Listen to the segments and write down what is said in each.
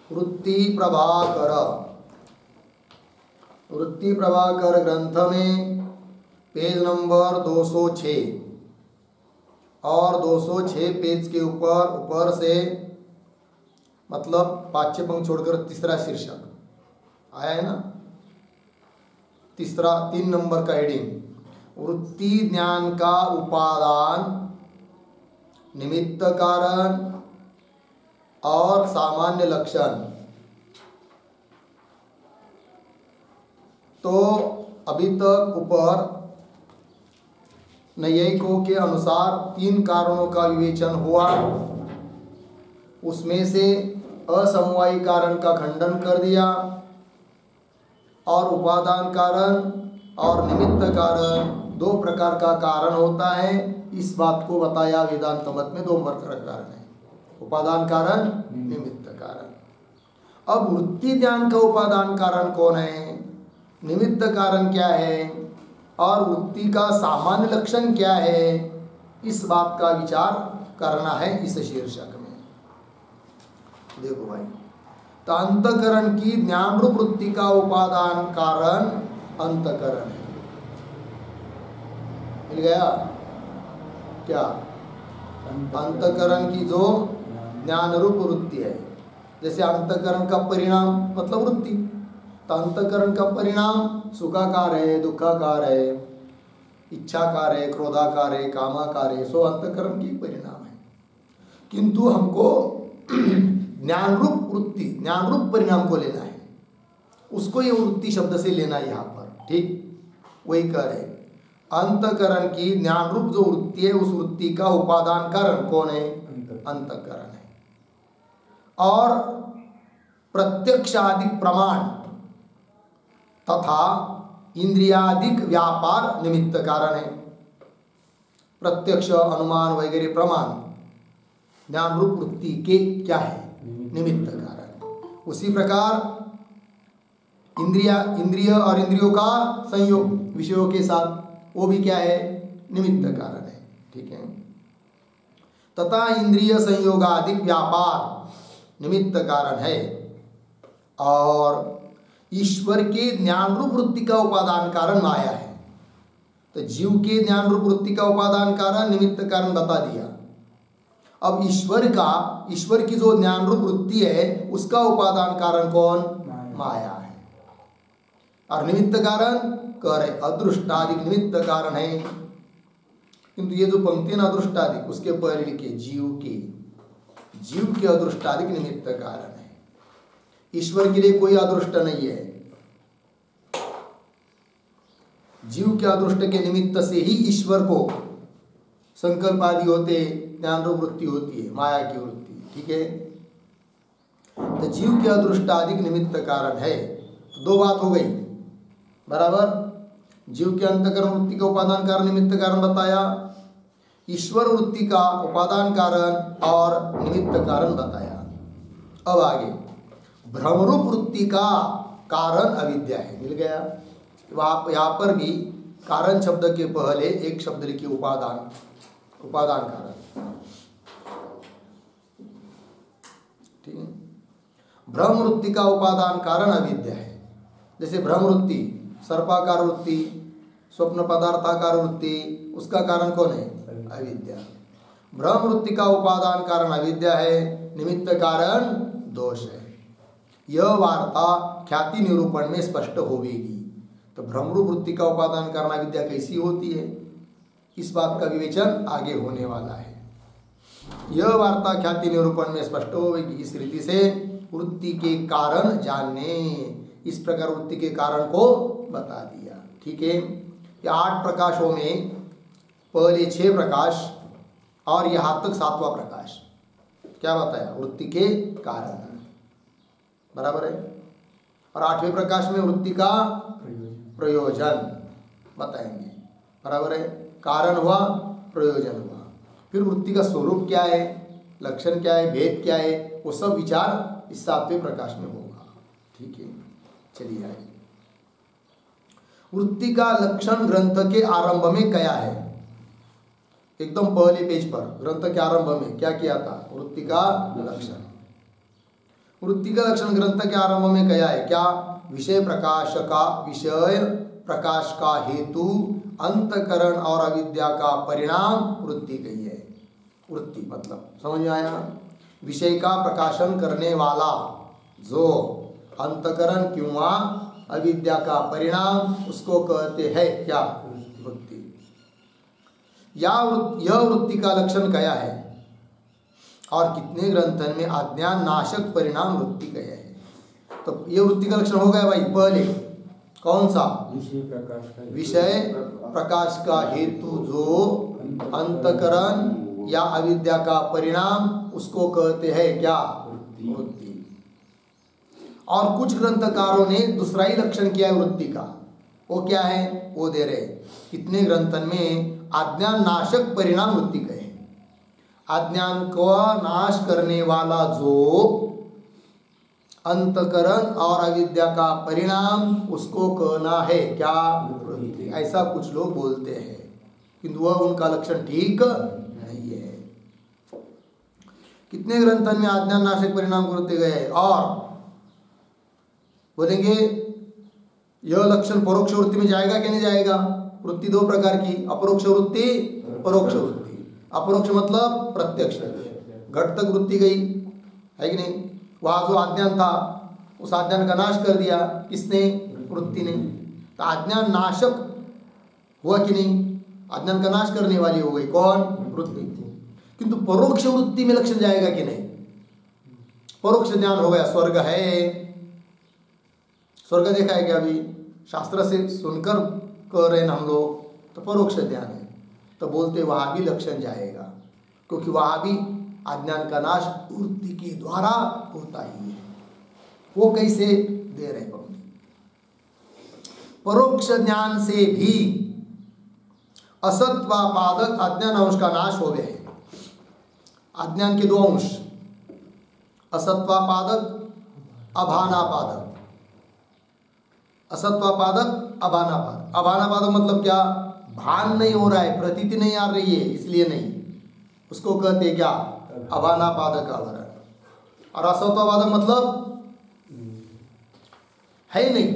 वृत्ति प्रभाकर, वृत्ति प्रभाकर ग्रंथ में पेज नंबर 206 और 206 पेज के ऊपर से मतलब पाठ्य पंक्ति छोड़कर तीसरा शीर्षक आया है ना, तीसरा 3 नंबर का हेडिंग, वृत्ति ज्ञान का उपादान, निमित्त कारण और सामान्य लक्षण। तो अभी तक ऊपर नैयायिकों के अनुसार 3 कारणों का विवेचन हुआ, उसमें से असमवायी कारण का खंडन कर दिया और उपादान कारण और निमित्त कारण 2 प्रकार का कारण होता है, इस बात को बताया वेदांत मत में 2 प्रकार कारण है, उपादान कारण, निमित्त कारण। अब वृत्ति ज्ञान का उपादान कारण कौन है, निमित्त कारण क्या है और वृत्ति का सामान्य लक्षण क्या है, इस बात का विचार करना है इस शीर्षक में। देखो भाई, तो अंतकरण की ज्ञान रूप वृत्ति का उपादान कारण अंतकरण है। मिल गया क्या? अंतकरण की जो ज्ञान रूप वृत्ति है, जैसे अंतकरण का परिणाम मतलब वृत्ति, तो अंतकरण का परिणाम सुखाकार है, दुखाकार है, इच्छाकार है, क्रोधाकार है, कामाकार है, सो अंतकरण की परिणाम है। किंतु हमको ज्ञान रूप वृत्ति, ज्ञान रूप परिणाम को लेना है, उसको ये वृत्ति शब्द से लेना है यहाँ पर, ठीक वही कह रहे। अंतकरण की ज्ञान रूप जो वृत्ति है, उस वृत्ति का उपादान कारण कौन है? अंतकरण है। और प्रत्यक्षादि प्रमाण तथा इंद्रियादिक व्यापार निमित्त कारण है। प्रत्यक्ष, अनुमान वगैरह प्रमाण ज्ञान रूप वृत्ति के क्या है? निमित्त कारण। उसी प्रकार इंद्रिय और इंद्रियों का संयोग विषयों के साथ, वो भी क्या है? निमित्त कारण है, ठीक है। तथा इंद्रिय संयोगादिक व्यापार निमित्त कारण है। और ईश्वर के ज्ञान रूप वृत्ति का उपादान कारण माया है। तो जीव के ज्ञान रूप वृत्ति का उपादान कारण निमित्त कारण बता दिया। अब ईश्वर की जो ज्ञान रूप वृत्ति है, उसका उपादान कारण कौन? माया है। और निमित्त कारण कह रहे अदृष्टादिक निमित्त कारण है। किंतु ये जो पंक्ति ना अदृष्टादिक, उसके पहले लिखे जीव के अदृष्टादिक निमित्त कारण है। ईश्वर के लिए कोई अदृष्ट नहीं है, जीव के अदृष्ट के निमित्त से ही ईश्वर को संकल्प आदि होते, ज्ञान रूप वृत्ति होती है, माया की वृत्ति, ठीक है। तो जीव के अदृष्टादिक निमित्त कारण है। तो 2 बात हो गई बराबर। जीव के अंतकरण वृत्ति का उपादान कारण निमित्त कारण बताया, ईश्वर वृत्ति का उपादान कारण और निमित्त कारण बताया। अब आगे भ्रमरूप वृत्ति का कारण अविद्या है। मिल गया। तो आप यहाँ पर भी कारण शब्द के पहले एक शब्द लिखिए उपादान कारण, ठीक है। भ्रम वृत्ति का उपादान कारण अविद्या है। जैसे भ्रम वृत्ति, सर्पाकार वृत्ति, स्वप्न पदार्थाकार वृत्ति, उसका कारण कौन है? अविद्या। भ्रम वृत्ति का उपादान कारण अविद्या है, निमित्त कारण दोष है। यह वार्ता ख्याति निरूपण में स्पष्ट होगी। तो भ्रमरूप वृत्ति का उपादान कारण अविद्या कैसी होती है, इस बात का विवेचन आगे होने वाला है। यह वार्ता ख्याति निरूपण में स्पष्ट होगी। इस रीति से वृत्ति के कारण जानने, इस प्रकार वृत्ति के कारण को बता दिया, ठीक है। ये 8 प्रकाशों में पहले 6 प्रकाश और यहाँ तक 7वां प्रकाश क्या बताया? वृत्ति के कारण, बराबर है। और 8वें प्रकाश में वृत्ति का प्रयोजन बताएंगे, बराबर है। कारण हुआ, प्रयोजन हुआ, फिर वृत्ति का स्वरूप क्या है, लक्षण क्या है, भेद क्या है, वो सब विचार इस 7वें प्रकाश में होगा, ठीक है। चलिए आगे। वृत्ति का लक्षण ग्रंथ के आरंभ में क्या है? एकदम पहले पेज पर ग्रंथ के आरंभ में क्या किया था? वृत्ति का लक्षण। वृत्ति का लक्षण ग्रंथ के आरंभ में कहा है क्या? विषय प्रकाश का हेतु अंतकरण और अविद्या का परिणाम वृत्ति कही है। वृत्ति मतलब समझ में आया? विषय का प्रकाशन करने वाला जो अंतकरण किंवा अविद्या का परिणाम उसको कहते हैं क्या? वृत्ति। यह वृत्ति का लक्षण क्या है और कितने ग्रंथन में अज्ञान नाशक परिणाम वृत्ति कहे है। तो ये वृत्ति का लक्षण हो गया भाई। पहले कौन सा? विषय प्रकाश का हेतु जो अंतकरण या अविद्या का परिणाम उसको कहते हैं क्या? वृत्ति। और कुछ ग्रंथकारों ने दूसरा ही लक्षण किया है वृत्ति का। वो क्या है? वो दे रहे कितने ग्रंथन में अज्ञान नाशक परिणाम वृत्ति कहे। अज्ञान को नाश करने वाला जो अंतकरण और अविद्या का परिणाम उसको कहना है क्या? वृत्ति। ऐसा कुछ लोग बोलते हैं किंतु वह उनका लक्षण ठीक नहीं है। कितने ग्रंथन में अज्ञान नाशक परिणाम वृत्ति गए। और बोलेंगे यह लक्षण परोक्ष वृत्ति में जाएगा कि नहीं जाएगा? वृत्ति दो प्रकार की, अपरोक्ष वृत्ति, परोक्ष वृत्ति। अपरोक्ष मतलब प्रत्यक्ष, घट तक वृत्ति गई है कि नहीं? वहां जो अज्ञान था उस अज्ञान का नाश कर दिया किसने? वृत्ति ने। तो अज्ञान नाशक हुआ कि नहीं? अज्ञान का नाश करने वाली हो गई कौन? वृत्ति। किंतु परोक्ष वृत्ति में लक्षण जाएगा कि नहीं? परोक्ष ज्ञान हो गया, स्वर्ग है, स्वर्ग देखा है क्या? अभी शास्त्र से सुनकर कह रहे हैं हम लोग, तो परोक्ष ज्ञान है। तो बोलते वहां भी लक्षण जाएगा क्योंकि वहां भी अज्ञान का नाश वृत्ति के द्वारा होता ही है। वो कैसे दे रहे पंक्ति? परोक्ष ज्ञान से भी असत्वापादक अज्ञान अंश का नाश हो गए। अज्ञान के दो अंश, असत्वापादक, अभानापादक। असत्वापादक, अभानापादक। अभानापादक मतलब क्या? भान नहीं हो रहा है, प्रतीति नहीं आ रही है, इसलिए नहीं, उसको कहते क्या? अभानापादक आवरण। और असत्वापादक मतलब है नहीं,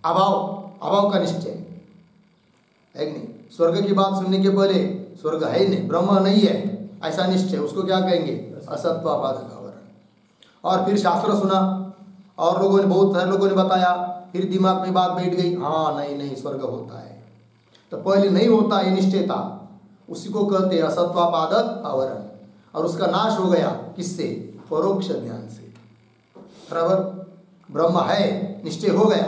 अभाव, अभाव का निश्चय है कि नहीं? स्वर्ग की बात सुनने के पहले स्वर्ग है नहीं, ब्रह्म नहीं है, ऐसा निश्चय, उसको क्या कहेंगे? असत्वापादक आवरण। और फिर शास्त्र सुना और लोगों ने, बहुत सारे लोगों ने बताया, फिर दिमाग में बात बैठ गई, हाँ नहीं नहीं स्वर्ग होता है। तो पहले नहीं होता ये निश्चय था, उसी को कहते हैं असत्वापादक आवरण। और उसका नाश हो गया किससे? परोक्ष ज्ञान से। बराबर? ब्रह्म है, निश्चय हो गया,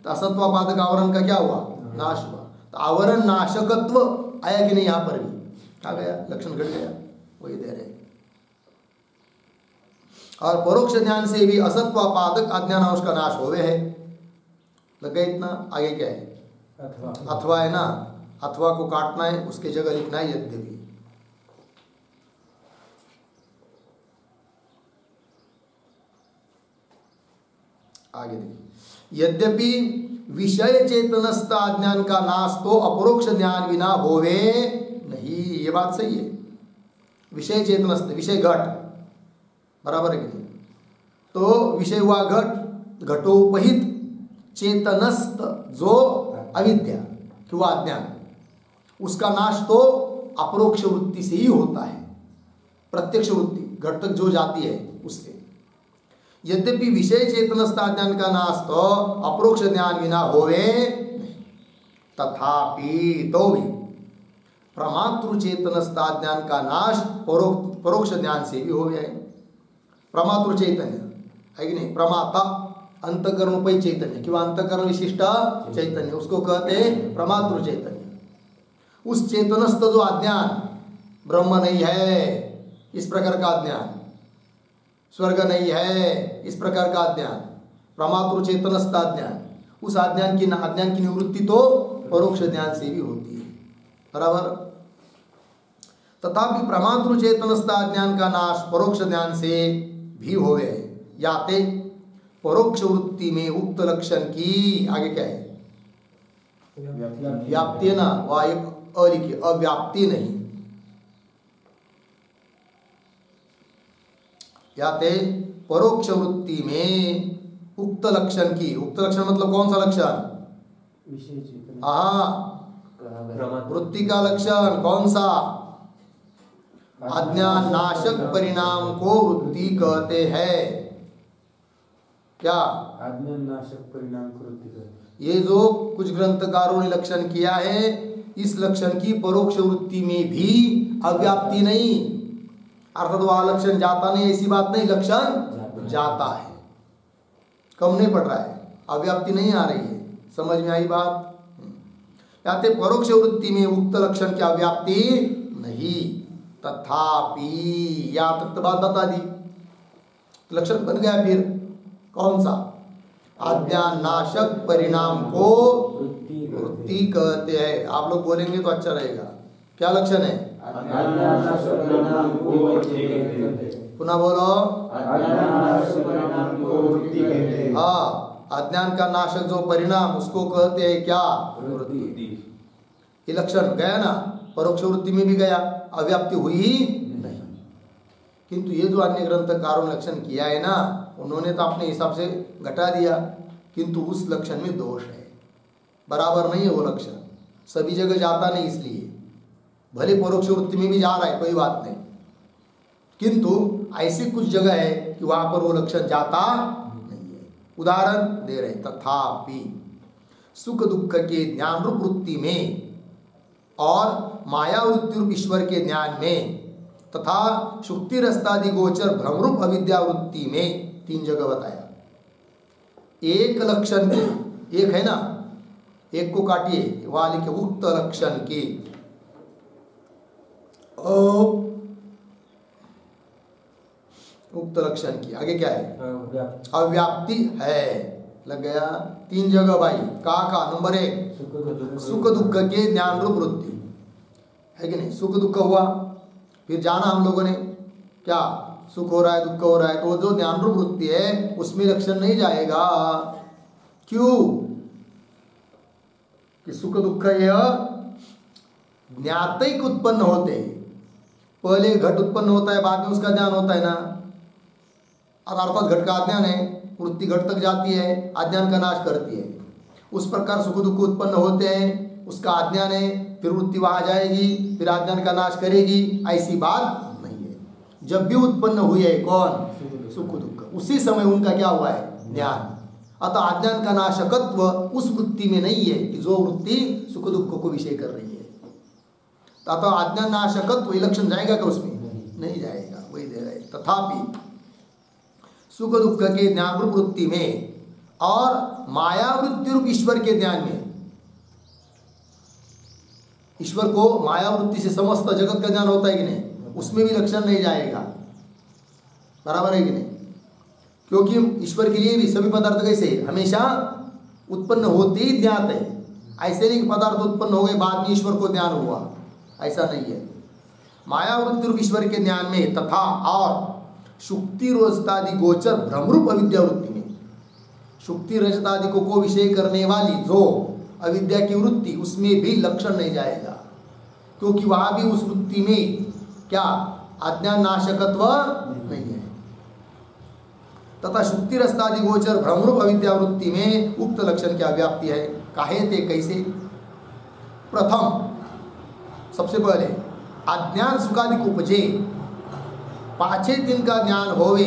तो असत्वापादक आवरण का क्या हुआ? नाश हुआ। तो आवरण नाशकत्व आया कि नहीं? यहाँ पर भी आ गया, लक्षण घट गया, वही दे रहे। और परोक्ष ज्ञान से भी असत्वापादक अज्ञान अंश का नाश हो गए है। लग गया इतना? आगे क्या है? अथवा है ना, अथवा को काटना है, उसके जगह लिखना है यद्यपि। आगे देखिए, यद्यपि विषय चेतनस्थ अज्ञान का नाश तो अपरोक्ष ज्ञान बिना होवे नहीं। ये बात सही है। विषय चेतनस्थ, विषय घट, बराबर है कि नहीं? तो विषय हुआ घट, घटोपहित चेतनस्थ जो अविद्या किंवा अज्ञान, उसका नाश तो अपरोक्ष वृत्ति से ही होता है। प्रत्यक्ष वृत्ति घट तक जो जाती है उससे। यद्यपि विषय चेतनस्थ अज्ञान का नाश तो अपरोक्ष ज्ञान बिना होवे नहीं, तथापि तो भी प्रमातृ चेतनस्थ अज्ञान का नाश परोक्ष ज्ञान से भी हो गया है। प्रमातृ चैतन्य है कि नहीं? प्रमाता अंतकरणोपय चैतन्य किंवा अंतकरण विशिष्ट चैतन्य, उसको कहते हैं प्रमातृ चैतन्य। उस चेतनस्थ जो अज्ञान, ब्रह्म नहीं है इस प्रकार का अज्ञान, स्वर्ग नहीं है इस प्रकार का अज्ञान, प्रमातृ चेतनस्थ अज्ञान, उस अज्ञान की निवृत्ति तो परोक्ष ज्ञान से भी होती है। बराबर? तथापि प्रमातृ चेतनस्थ अज्ञान का नाश परोक्ष ज्ञान से भी हो गए। याते परोक्ष वृत्ति में उक्त लक्षण की आगे क्या है? व्याप्ति है ना, वह एक अलिखित अव्याप्ति नहीं। याते परोक्ष वृत्ति में उक्त लक्षण की, उक्त लक्षण मतलब कौन सा लक्षण? वृत्ति का लक्षण कौन सा? अज्ञान नाशक परिणाम को वृत्ति कहते हैं। क्या? अज्ञान नाशक परिणाम को वृत्ति कहते हैं। ये जो कुछ ग्रंथकारों ने लक्षण किया है, इस लक्षण की परोक्ष वृत्ति में भी अव्याप्ति नहीं, अर्थात वह लक्षण जाता नहीं, ऐसी बात नहीं, लक्षण जाता है, कम नहीं पड़ रहा है, अव्याप्ति नहीं आ रही है। समझ में आई बात? याते परोक्ष वृत्ति में उक्त लक्षण की अव्याप्ति नहीं, तथापि या तक बात बता दी, लक्षण बन गया। फिर कौन सा? अज्ञान नाशक परिणाम को वृत्ति कहते हैं। आप लोग बोलेंगे तो अच्छा रहेगा। क्या लक्षण है? पुनः बोलो। हाँ, अज्ञान का नाशक जो परिणाम उसको कहते हैं क्या? वृत्ति। ये लक्षण गया ना, परोक्ष वृत्ति में भी गया, अव्याप्ति हुई ही नहीं। किंतु ये जो अन्य ग्रंथकारों ने लक्षण किया है ना, उन्होंने तो अपने हिसाब से घटा दिया, किंतु उस लक्षण में दोष है, बराबर नहीं है वो लक्षण, सभी जगह जाता नहीं। इसलिए भले परोक्ष वृत्ति में भी जा रहा है, कोई बात नहीं, किंतु ऐसी कुछ जगह है कि वहां पर वो लक्षण जाता नहीं है। उदाहरण दे रहे, तथापि सुख दुख के ज्ञान रूप वृत्ति में और माया वृत्ति रूप ईश्वर के ज्ञान में तथा शुक्ति रस्तादि गोचर भ्रमरूप अविद्या वृत्ति में, तीन जगह बताया। एक लक्षण के, एक है ना, एक को काटिए, वहां लिखे उक्त लक्षण के उक्त लक्षण की आगे क्या है? अव्याप्ति है। लग गया तीन जगह भाई। का नंबर 1 सुख दुख के ज्ञान रूप वृत्ति है कि नहीं? सुख दुख हुआ, फिर जाना हम लोगों ने क्या, सुख हो रहा है दुख हो रहा है, तो वो जो ज्ञान रूप वृत्ति है उसमें लक्षण नहीं जाएगा। क्यों? कि सुख दुख यह ज्ञातिक उत्पन्न होते हैं, पहले घट उत्पन्न होता है, बाद में उसका ज्ञान होता है ना, अर्थात घट का अज्ञान है, वृत्ति घट तक जाती है, अज्ञान का नाश करती है। उस प्रकार सुख दुख उत्पन्न होते हैं, उसका अज्ञान है, फिर वृत्ति वहां जाएगी, फिर अज्ञान का नाश करेगी, ऐसी बात नहीं है। जब भी उत्पन्न हुई है कौन? सुख दुख, उसी समय उनका क्या हुआ है? ज्ञान। अतः अज्ञान का नाशकत्व उस वृत्ति में नहीं है कि जो वृत्ति सुख दुख को विषय कर रही है। अतः अज्ञान नाशकत्व लक्षण जाएगा क्या उसमें? नहीं जाएगा। वही दे रहे, तथापि सुख दुख के ज्ञान रूप वृत्ति में और माया वृत्ति रूप ईश्वर के ज्ञान में, ईश्वर को माया वृत्ति से समस्त जगत का ज्ञान होता है कि नहीं, उसमें भी लक्षण नहीं जाएगा। बराबर है कि नहीं? क्योंकि ईश्वर के लिए भी सभी पदार्थ कैसे हमेशा उत्पन्न होते ही ज्ञात है। ऐसे नहीं कि पदार्थ उत्पन्न हो गए बाद में ईश्वर को ज्ञान हुआ, ऐसा नहीं है। माया वृत्ति रूप ईश्वर के ज्ञान में तथा और शुक्ति रजतादि गोचर भ्रमरूप अविद्या वृत्ति में, शुक्ति रजतादि को विषय करने वाली जो अविद्या की वृत्ति, उसमें भी लक्षण नहीं जाएगा, क्योंकि वहां भी उस वृत्ति में क्या अज्ञान नाशकत्व नहीं है। तथा शुक्ति रस्तादि गोचर भ्रमरूप अविद्या वृत्ति में उक्त लक्षण की अव्याप्ति है। काहे ते कैसे? प्रथम सबसे पहले अज्ञान सुखादि को उपजे, पाछे दिन का ज्ञान होवे,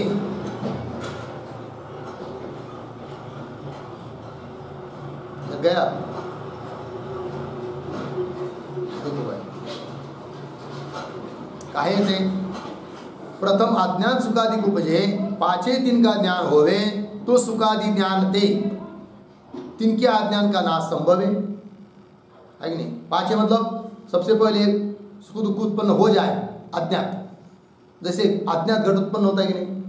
लग गया? काहे थे? प्रथम अज्ञान सुखादि को उपजे, पाछे दिन का ज्ञान होवे, तो सुखादि ज्ञान ते तिनके अज्ञान का नाश संभव है कि नहीं? पाछे मतलब सबसे पहले सुख दुख उत्पन्न हो जाए अज्ञात, जैसे अज्ञात घट उत्पन्न होता है कि नहीं?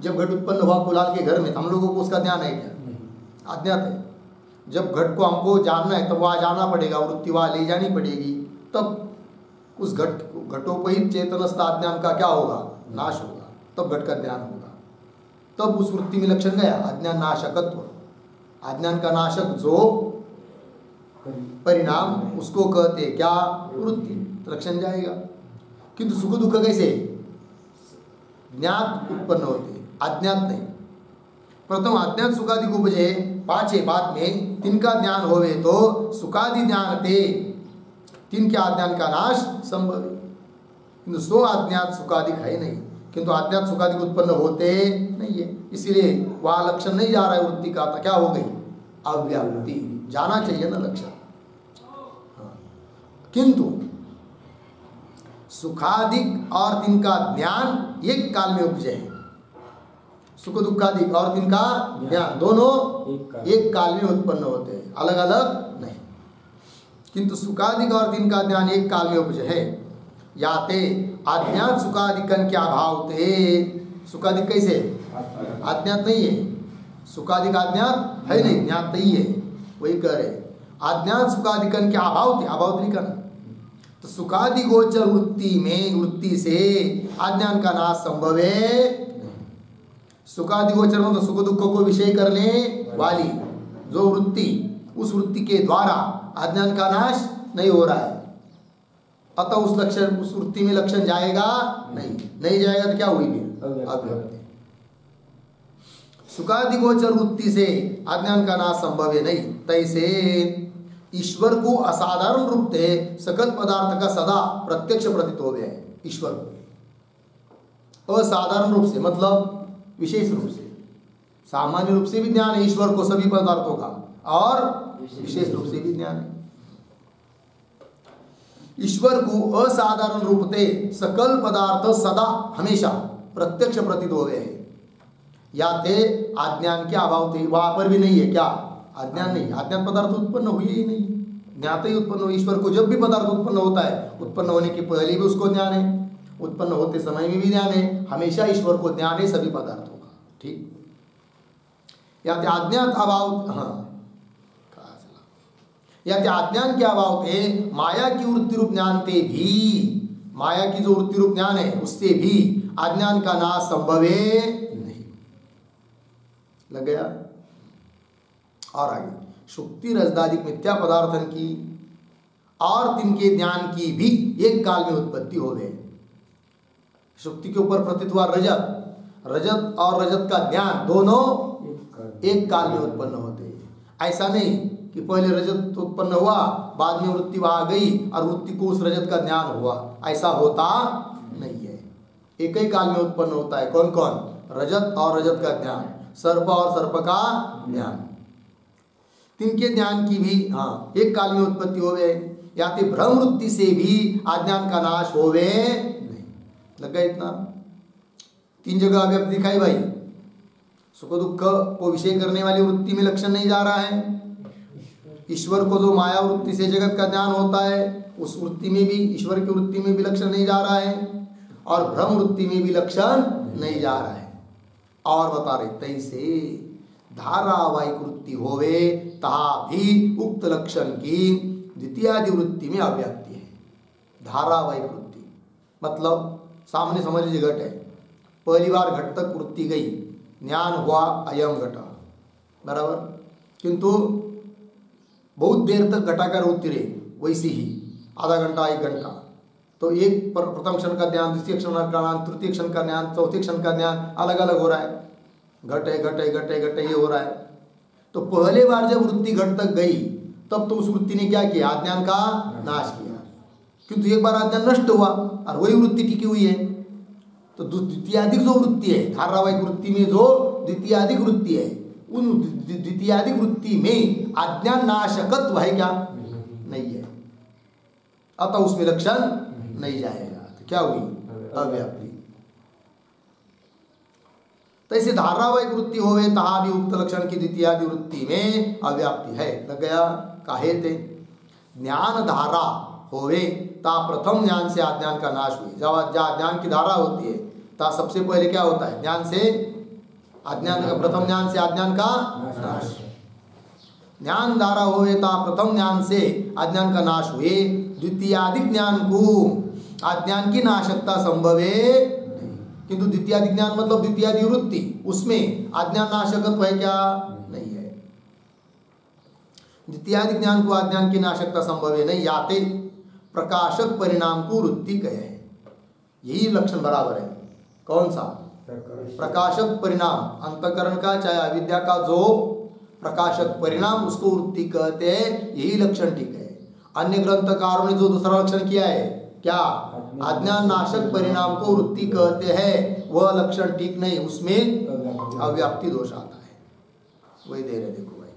जब घट उत्पन्न हुआ कुलाल के घर में, हम लोगों को उसका ज्ञान है क्या? अज्ञात है। जब घट को हमको जानना है तब वहाँ जाना पड़ेगा, वृत्ति वहाँ ले जानी पड़ेगी, तब उस घटोपहित चेतनस्थ अज्ञान का क्या होगा? नाश होगा, तब घट का ज्ञान होगा। तब उस वृत्ति में लक्षण गया अज्ञान नाशकत्व, अज्ञान का नाशक जो परिणाम उसको कहते क्या? वृत्ति, लक्षण जाएगा। किंतु सुख दुख कैसे? ज्ञात उत्पन्न होते, अज्ञात नहीं। प्रथम अज्ञात सुखादि उपजे, पाछे बाद में तिनका ज्ञान होवे तो सुखादि ज्ञान ते, तिनके अज्ञान का नाश संभव है। किंतु सो अज्ञात सुखादि है नहीं, किंतु अज्ञात सुखादि उत्पन्न होते नहीं है, इसीलिए वह लक्षण नहीं जा रहा है वृत्ति का। क्या हो गई? अव्याप्ति। जाना चाहिए ना लक्षण। किंतु सुखादिक और तिनका ज्ञान एक काल में उपजे है। सुख दुखादिक और तिनका ज्ञान दोनों एक काल में उत्पन्न होते हैं, अलग अलग नहीं। किंतु सुखादिक और तिनका ज्ञान एक काल में उपजे है। याते अज्ञात सुखादिकन क्या भाव थे? सुखादिक कैसे? अज्ञात नहीं है, सुखादिक अज्ञात है नहीं, ज्ञात नहीं है। वही कह रहे अज्ञात सुखादिकन के अभाव थे, अभाव नहीं करना। तो सुखादि गोचर वृत्ति में, वृत्ति से अज्ञान का नाश संभव है। सुखादि गोचर में तो सुख दुख को विषय करने वाली जो वृत्ति, उस वृत्ति के द्वारा अज्ञान का नाश नहीं हो रहा है। अतः उस लक्षण, उस वृत्ति में लक्षण जाएगा नहीं जाएगा तो क्या हुई? अव्याप्ति। सुखादि गोचर वृत्ति से अज्ञान का नाश संभव है नहीं। तैसे ईश्वर को असाधारण रूप से सकल पदार्थ का सदा प्रत्यक्ष प्रतीत हो गया है। ईश्वर को असाधारण रूप से मतलब विशेष रूप से, सामान्य रूप से भी ज्ञान है ईश्वर को सभी पदार्थों का, और विशेष रूप से भी ज्ञान है। ईश्वर को असाधारण रूप से सकल पदार्थ सदा हमेशा प्रत्यक्ष प्रतीत हो गए हैं। या ते अज्ञान के अभाव थे, वहां पर भी नहीं है। क्या? अज्ञान नहीं, अज्ञान पदार्थ उत्पन्न हुए ही नहीं, ज्ञात ही उत्पन्न हो। ईश्वर को जब भी पदार्थ उत्पन्न होता है, उत्पन्न होने के पहले भी उसको ज्ञान है, उत्पन्न होते समय में भी ज्ञान है, हमेशा ईश्वर को ज्ञान है सभी पदार्थों का। ठीक। या ते अज्ञात अभाव, हाँ या ते अज्ञान के अभाव थे माया की वृत्ति रूप ज्ञान थे भी, माया की जो वृत्ति रूप ज्ञान है उससे भी अज्ञान का नाश संभव है नहीं। लग गया? और आगे शुक्ति रजदादिक मिथ्या पदार्थन की और तिनके ज्ञान की भी एक काल में उत्पत्ति हो गए। शुक्ति के ऊपर प्रतीत हुआ रजत, रजत और रजत का ज्ञान दोनों एक काल में उत्पन्न होते हैं। ऐसा नहीं कि पहले रजत उत्पन्न हुआ, बाद में वृत्ति वहां गई और वृत्ति को उस रजत का ज्ञान हुआ, ऐसा होता नहीं है। एक ही काल में उत्पन्न होता है। कौन कौन? रजत और रजत का ज्ञान, सर्प और सर्प का ज्ञान। तिनके ज्ञान की भी एक काल में उत्पत्ति होवे। या तो भ्रम वृत्ति से भी अज्ञान का नाश होवे नहीं। लग गया इतना? 3 जगह अव्यक्त दिखाई भाई। सुख दुख को विषय करने वाली वृत्ति में लक्षण नहीं जा रहा है। ईश्वर को जो माया वृत्ति से जगत का ज्ञान होता है, उस वृत्ति में भी, ईश्वर की वृत्ति में भी लक्षण नहीं जा रहा है, और भ्रम वृत्ति में भी लक्षण नहीं जा रहा है। और बता रहे तैसे धारावाहिक वृत्ति होवे तहा भी उक्त लक्षण की द्वितीयादि वृत्ति में अव्याप्ति है। धारावाहिक वृत्ति मतलब सामने समझ लीजिए घट है, पहली बार घट तक वृत्ति गई, ज्ञान हुआ अयम घट, बराबर, किंतु बहुत देर तक घटाकार वृत्ति रही वैसी ही, आधा घंटा 1 घंटा, तो एक प्रथम क्षण का ज्ञान, द्वितीय क्षण का ज्ञान, तृतीय क्षण का ज्ञान, चौथे क्षण का ज्ञान अलग अलग हो रहा है। घटे घटे घटे घटे ये हो रहा है। तो पहले बार जब वृत्ति घट तक गई तब तो उस वृत्ति ने क्या किया? अज्ञान का नाश किया। किंतु एक बार अज्ञान नष्ट हुआ और वही वृत्ति टिकी हुई है। तो द्वितीयाधिक जो वृत्ति है, धारावाहिक वृत्ति में जो द्वितीयाधिक वृत्ति है, उन द्वितीयाधिक वृत्ति में अज्ञान नाशकत्व है क्या? नहीं है। अतः उसमें लक्षण नहीं जाएगा। तो क्या हुई? अव्याप्ति। तैसे धारावाहिक वृत्ति होवे तहा भी उक्त लक्षण की द्वितीयादि वृत्ति में अव्याप्ति है। लग गया? काहे थे? ज्ञान धारा होवे ता प्रथम ज्ञान से अज्ञान का नाश हुई। जब ज्ञान की धारा होती है ता सबसे पहले क्या होता है? ज्ञान से अज्ञान का, प्रथम ज्ञान से अज्ञान का नाश। ज्ञान धारा होवे ता प्रथम ज्ञान से अज्ञान का नाश हुए। द्वितीयादिक ज्ञान को अज्ञान की नाशकता संभव है, किंतु द्वितीयादि ज्ञान मतलब द्वितीयादि वृत्ति, उसमें अज्ञान नाशकत्व है क्या? नहीं है। द्वितीयादि ज्ञान को अज्ञान की नाशकता संभव है नहीं। याते प्रकाशक परिणाम को वृत्ति कहे है। यही लक्षण बराबर है। कौन सा? प्रकाशक परिणाम अंतःकरण का चाहे अविद्या का जो प्रकाशक परिणाम उसको वृत्ति कहते हैं, यही लक्षण ठीक है। अन्य ग्रंथकारों ने जो दूसरा लक्षण किया है क्या, अज्ञान नाशक परिणाम को वृत्ति कहते हैं, वह लक्षण ठीक नहीं, उसमें अव्याप्ति दोष आता है। वही दे रहे देखो भाई,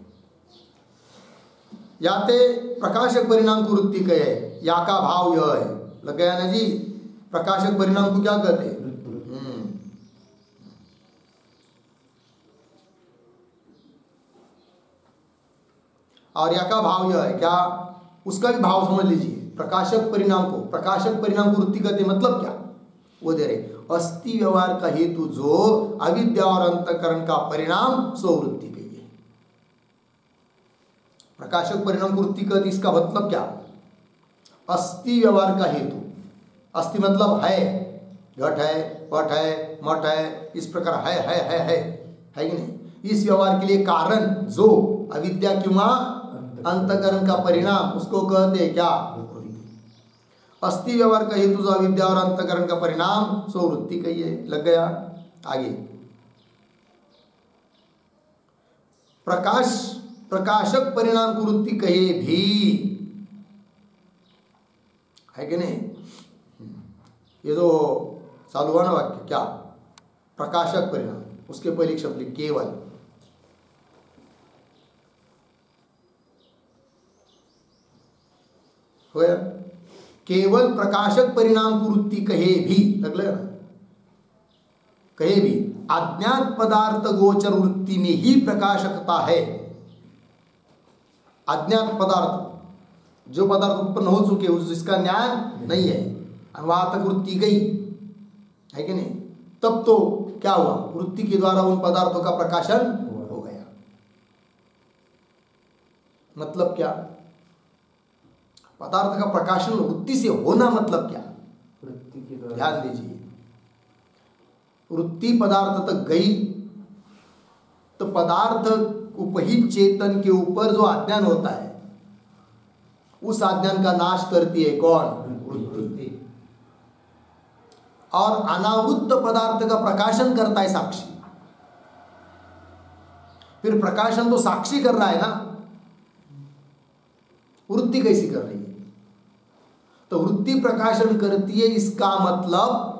याते प्रकाशक परिणाम को वृत्ति कहे, या का भाव यह है, लग गया ना जी। प्रकाशक परिणाम को क्या कहते हैं, और या का भाव यह है क्या, उसका भी भाव समझ लीजिए। प्रकाशक परिणाम को वृत्ति कहते मतलब क्या, वो दे रहे, अस्थि व्यवहार का हेतु जो अविद्या और अंतःकरण का परिणाम सो वृत्ति कही है। प्रकाशक परिणाम को वृत्ति कहते, इसका मतलब क्या, अस्थि व्यवहार का हेतु, अस्थि मतलब है, घट है, पट है, मठ है, इस प्रकार है कि नहीं। इस व्यवहार के लिए कारण जो अविद्या किंवा अंतःकरण का परिणाम, उसको कहते हैं क्या, अस्थि व्यवहार का हेतु जो अविद्या और अंतःकरण का परिणाम सो वृत्ति कहिए। लग गया। आगे प्रकाशक परिणाम को वृत्ति कहे भी, है कि नहीं। ये जो चालू हुआ ना वाक्य, क्या प्रकाशक परिणाम, उसके पहले एक शब्द केवल, हो गया। केवल प्रकाशक परिणाम को वृत्ति कहे भी, लग लगा, कहे भी अज्ञात पदार्थ गोचर वृत्ति में ही प्रकाशकता है। अज्ञात पदार्थ, जो पदार्थ उत्पन्न हो चुके जिसका ज्ञान नहीं है, वहां तक वृत्ति गई, है कि नहीं, तब तो क्या हुआ, वृत्ति के द्वारा उन पदार्थों का प्रकाशन हो गया। मतलब क्या, पदार्थ का प्रकाशन वृत्ति से होना मतलब क्या, वृत्ति के द्वारा, ध्यान दीजिए। वृत्ति पदार्थ तक गई तो पदार्थ उपहित चेतन के ऊपर जो अज्ञान होता है, उस अज्ञान का नाश करती है कौन, वृत्ति। और अनावृत्त पदार्थ का प्रकाशन करता है साक्षी। फिर प्रकाशन तो साक्षी कर रहा है ना, वृत्ति कैसी कर रही है, तो वृत्ति प्रकाशन करती है, इसका मतलब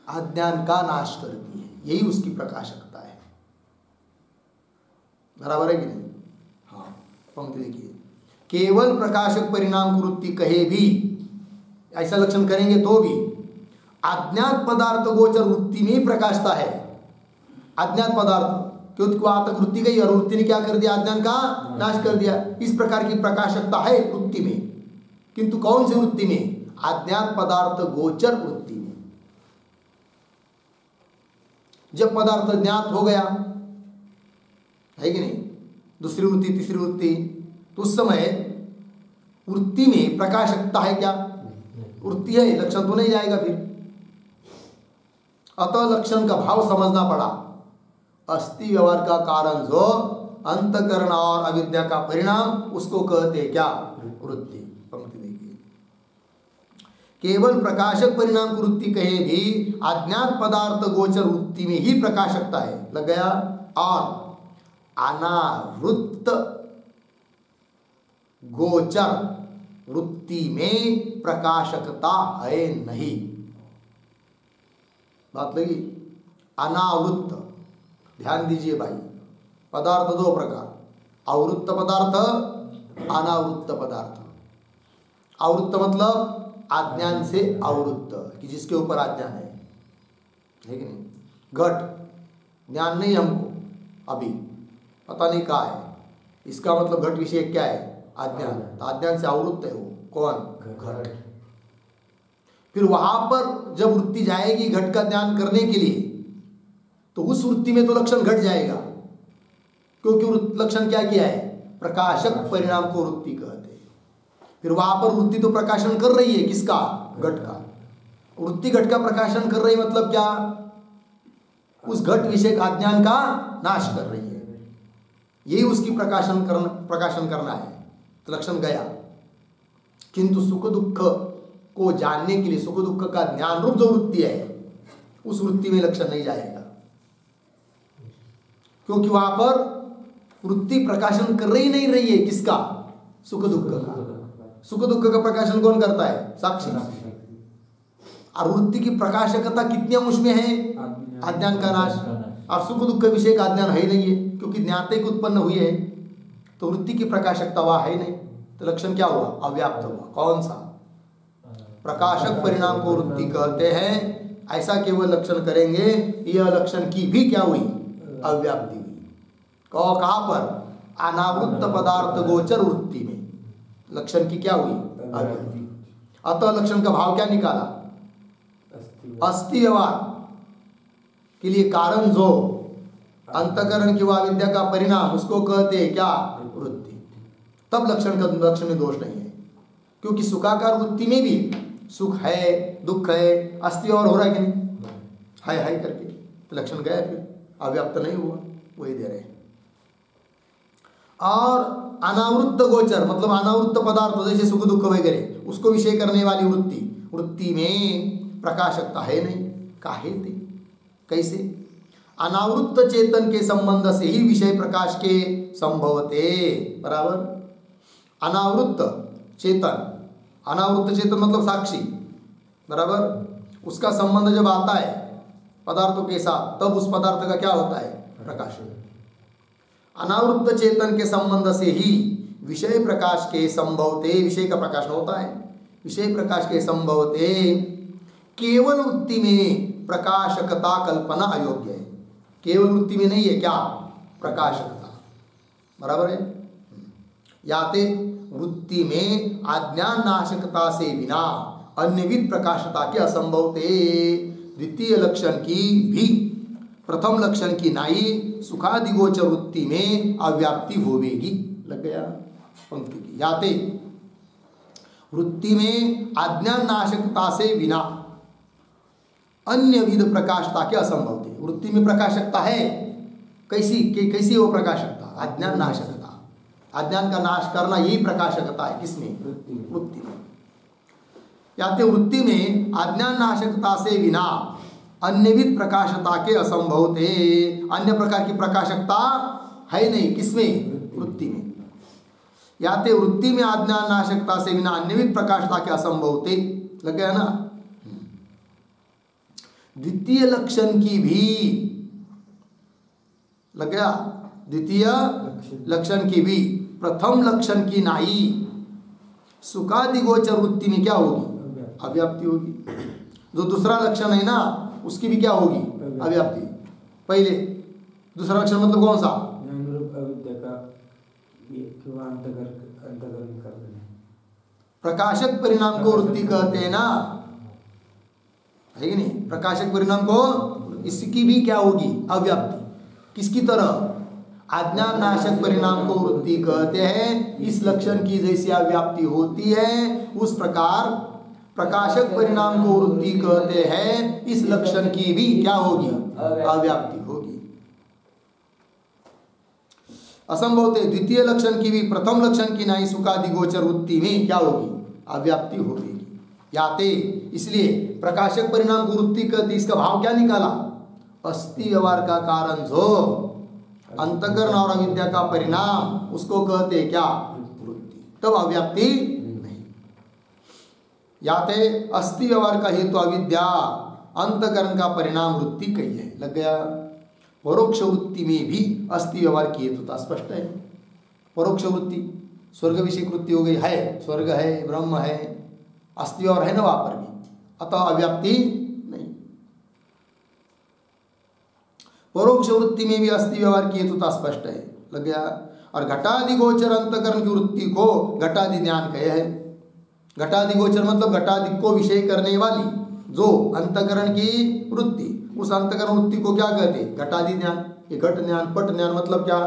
अज्ञान का नाश करती है, यही उसकी प्रकाशकता है। बराबर है कि नहीं। हाँ, पंक्ति देखिए, केवल प्रकाशक परिणाम को वृत्ति कहे भी, ऐसा लक्षण करेंगे तो भी अज्ञात पदार्थ गोचर वृत्ति में ही प्रकाशता है। अज्ञात पदार्थ क्योंकि वहां तक वृत्ति गई और वृत्ति ने क्या कर दिया, अज्ञान का नाश कर दिया। इस प्रकार की प्रकाशकता है वृत्ति में, किंतु कौन सी वृत्ति में, अज्ञात पदार्थ गोचर वृत्ति में। जब पदार्थ ज्ञात हो गया, है कि नहीं, दूसरी वृत्ति तीसरी वृत्ति, तो उस समय वृत्ति में प्रकाशकता है क्या, वृत्ति है, लक्षण तो नहीं जाएगा फिर। अतः लक्षण का भाव समझना पड़ा। अस्थि व्यवहार का कारण जो अंतःकरण और अविद्या का परिणाम, उसको कहते क्या, वृत्ति। पंक्ति देखिए, केवल प्रकाशक परिणाम को वृत्ति कहे भी अज्ञात पदार्थ गोचर वृत्ति में ही प्रकाशकता है। लग गया। और अनावृत्त गोचर वृत्ति में प्रकाशकता है नहीं। बात लगी। अनावृत्त, ध्यान दीजिए भाई, पदार्थ दो प्रकार, आवृत्त पदार्थ, अनावृत्त पदार्थ। आवृत्त मतलब अज्ञान से आवृत्त, कि जिसके ऊपर अज्ञान है कि नहीं। घट ज्ञान नहीं हमको, अभी पता नहीं कहाँ है, इसका मतलब घट विषय क्या है, अज्ञान। तो अज्ञान से आवृत्त है वो कौन, घट। फिर वहां पर जब वृत्ति जाएगी घट का ज्ञान करने के लिए, तो उस वृत्ति में तो लक्षण घट जाएगा, क्योंकि लक्षण क्या किया है, प्रकाशक परिणाम को वृत्ति कहते हैं। फिर वहां पर वृत्ति तो प्रकाशन कर रही है, किसका, घट का। वृत्ति घट का प्रकाशन कर रही है, मतलब क्या, उस घट विषय का अज्ञान का नाश कर रही है, यही उसकी प्रकाशन करना है। तो लक्षण गया। किंतु सुख दुख को जानने के लिए, सुख दुख का ज्ञान रूप जो वृत्ति है, उस वृत्ति में लक्षण नहीं जाएगा, क्योंकि वहां पर वृत्ति प्रकाशन कर ही नहीं रही है। किसका? सुख दुख का। सुख दुख का प्रकाशन कौन करता है? साक्षी। और वृत्ति की प्रकाशकता कितने अंश में है? अज्ञान का नाश। और सुख दुख का विषय का अज्ञान है ही नहीं है, क्योंकि ज्ञाते की उत्पन्न हुई है, तो वृत्ति की प्रकाशकता वह है नहीं, तो लक्षण क्या हुआ? अव्याप्त हुआ। कौन सा? प्रकाशक परिणाम को वृत्ति कहते हैं। ऐसा केवल लक्षण करेंगे, यह लक्षण की भी क्या हुई? अव्याप्ति हुई। कहाँ पर? अनावृत्त पदार्थ गोचर वृत्ति में लक्षण की क्या हुई? अव्याप्ति। अतः लक्षण का भाव क्या निकाला? अस्थि व्यवहार के लिए कारण जो अंतःकरण की वह विद्या का परिणाम, उसको कहते हैं क्या? वृत्ति। तब लक्षण में दोष नहीं है, क्योंकि सुखाकार वृत्ति में भी सुख है, दुख है, अस्थि और हो रहा है कि नहीं? है करके, तो लक्षण गया, फिर अव्याप्त नहीं हुआ, वही दे रहे हैं। और अनावृत्त गोचर मतलब अनावृत्त पदार्थ जैसे सुख दुख वगैरह, उसको विषय करने वाली वृत्ति में प्रकाशकता है नहीं। काहे थे? कैसे? अनावृत्त चेतन के संबंध से ही विषय प्रकाश के संभवते। बराबर। अनावृत्त चेतन मतलब साक्षी, बराबर। उसका संबंध जब आता है पदार्थों के साथ, तब उस पदार्थ का क्या होता है? प्रकाशन। अनावृत्त चेतन के संबंध से ही विषय प्रकाश के संभवते, विषय का प्रकाशन होता है। विषय प्रकाश के संभवते केवल वृत्ति में प्रकाशकता कल्पना अयोग्य है। केवल वृत्ति में नहीं है क्या? प्रकाशकता। बराबर है। याते वृत्ति में अज्ञान नाशकता से बिना अन्यविध प्रकाशता के असंभवते। द्वितीय लक्षण की भी प्रथम लक्षण की नाई सुखादिगोचर वृत्ति में अव्याप्ति होवेगी। लग गया पंक्ति की। याते वृत्ति में अज्ञान नाशकता से बिना अन्य विध प्रकाशता के असंभव थे। वृत्ति में प्रकाशकता है, कैसी वो प्रकाशकता? अज्ञान नाशकता। अज्ञान का नाश करना यही प्रकाशकता है। किसमें? वृत्ति में। याते वृत्ति में अज्ञान नाशकता से बिना अन्यविध प्रकाशता के असंभव थे। अन्य प्रकार की प्रकाशकता है नहीं। किसमें? वृत्ति में। याते वृत्ति में अज्ञान नाशकता से बिना अन्यविध प्रकाशता के असंभव थे। लग गया ना? द्वितीय लक्षण की भी लग गया। द्वितीय लक्षण की भी प्रथम लक्षण की नाई सुखादिगोचर वृत्ति में क्या होगी? अव्याप्ति होगी। जो दूसरा लक्षण है ना, उसकी भी क्या होगी? अव्याप्ति। पहले दूसरा लक्षण मतलब कौन सा? प्रकाशक परिणाम को वृत्ति कहते हैं ना, है कि नहीं? प्रकाशक परिणाम को, इसकी भी क्या होगी? अव्याप्ति। किसकी तरह? अज्ञान नाशक परिणाम को वृत्ति कहते हैं। इस लक्षण की जैसी अव्याप्ति होती है, उस प्रकार प्रकाशक परिणाम को वृत्ति कहते हैं। इस लक्षण की भी क्या होगी? अव्याप्ति होगी। असंभवते द्वितीय लक्षण की भी प्रथम लक्षण की नाई सुखादिगोचर वृत्ति में क्या होगी? अव्याप्ति होगी। याते, इसलिए प्रकाशक परिणाम को वृत्ति कहते। इसका भाव क्या निकाला? अस्थि व्यवहार का कारण जो अंतःकरण और अविद्या का परिणाम, उसको कहते क्या? वृत्ति। तब अव्याप्ति नहीं। याते अस्थि व्यवहार का हेतु अविद्या, अंतःकरण का परिणाम वृत्ति कही है। लग गया? परोक्ष वृत्ति में भी अस्थि व्यवहार की हेतुता स्पष्ट है। परोक्ष वृत्ति स्वर्ग विषयक वृत्ति हो गई है, स्वर्ग है, ब्रह्म है, अस्थि व्यवहार है ना वहां पर भी, अतः अव्याप्ति नहीं। परोक्ष वृत्ति में भी अस्थि व्यवहार की हेतुता स्पष्ट है। लग गया? और घटादि गोचर अंतःकरण की वृत्ति को घटादि ज्ञान कहे है। घटादि गोचर मतलब घटादि को विषय करने वाली जो अंतःकरण की वृत्ति, उस अंतःकरण वृत्ति को क्या कहते? घटादि ज्ञान। ये घट ज्ञान, पट ज्ञान मतलब क्या?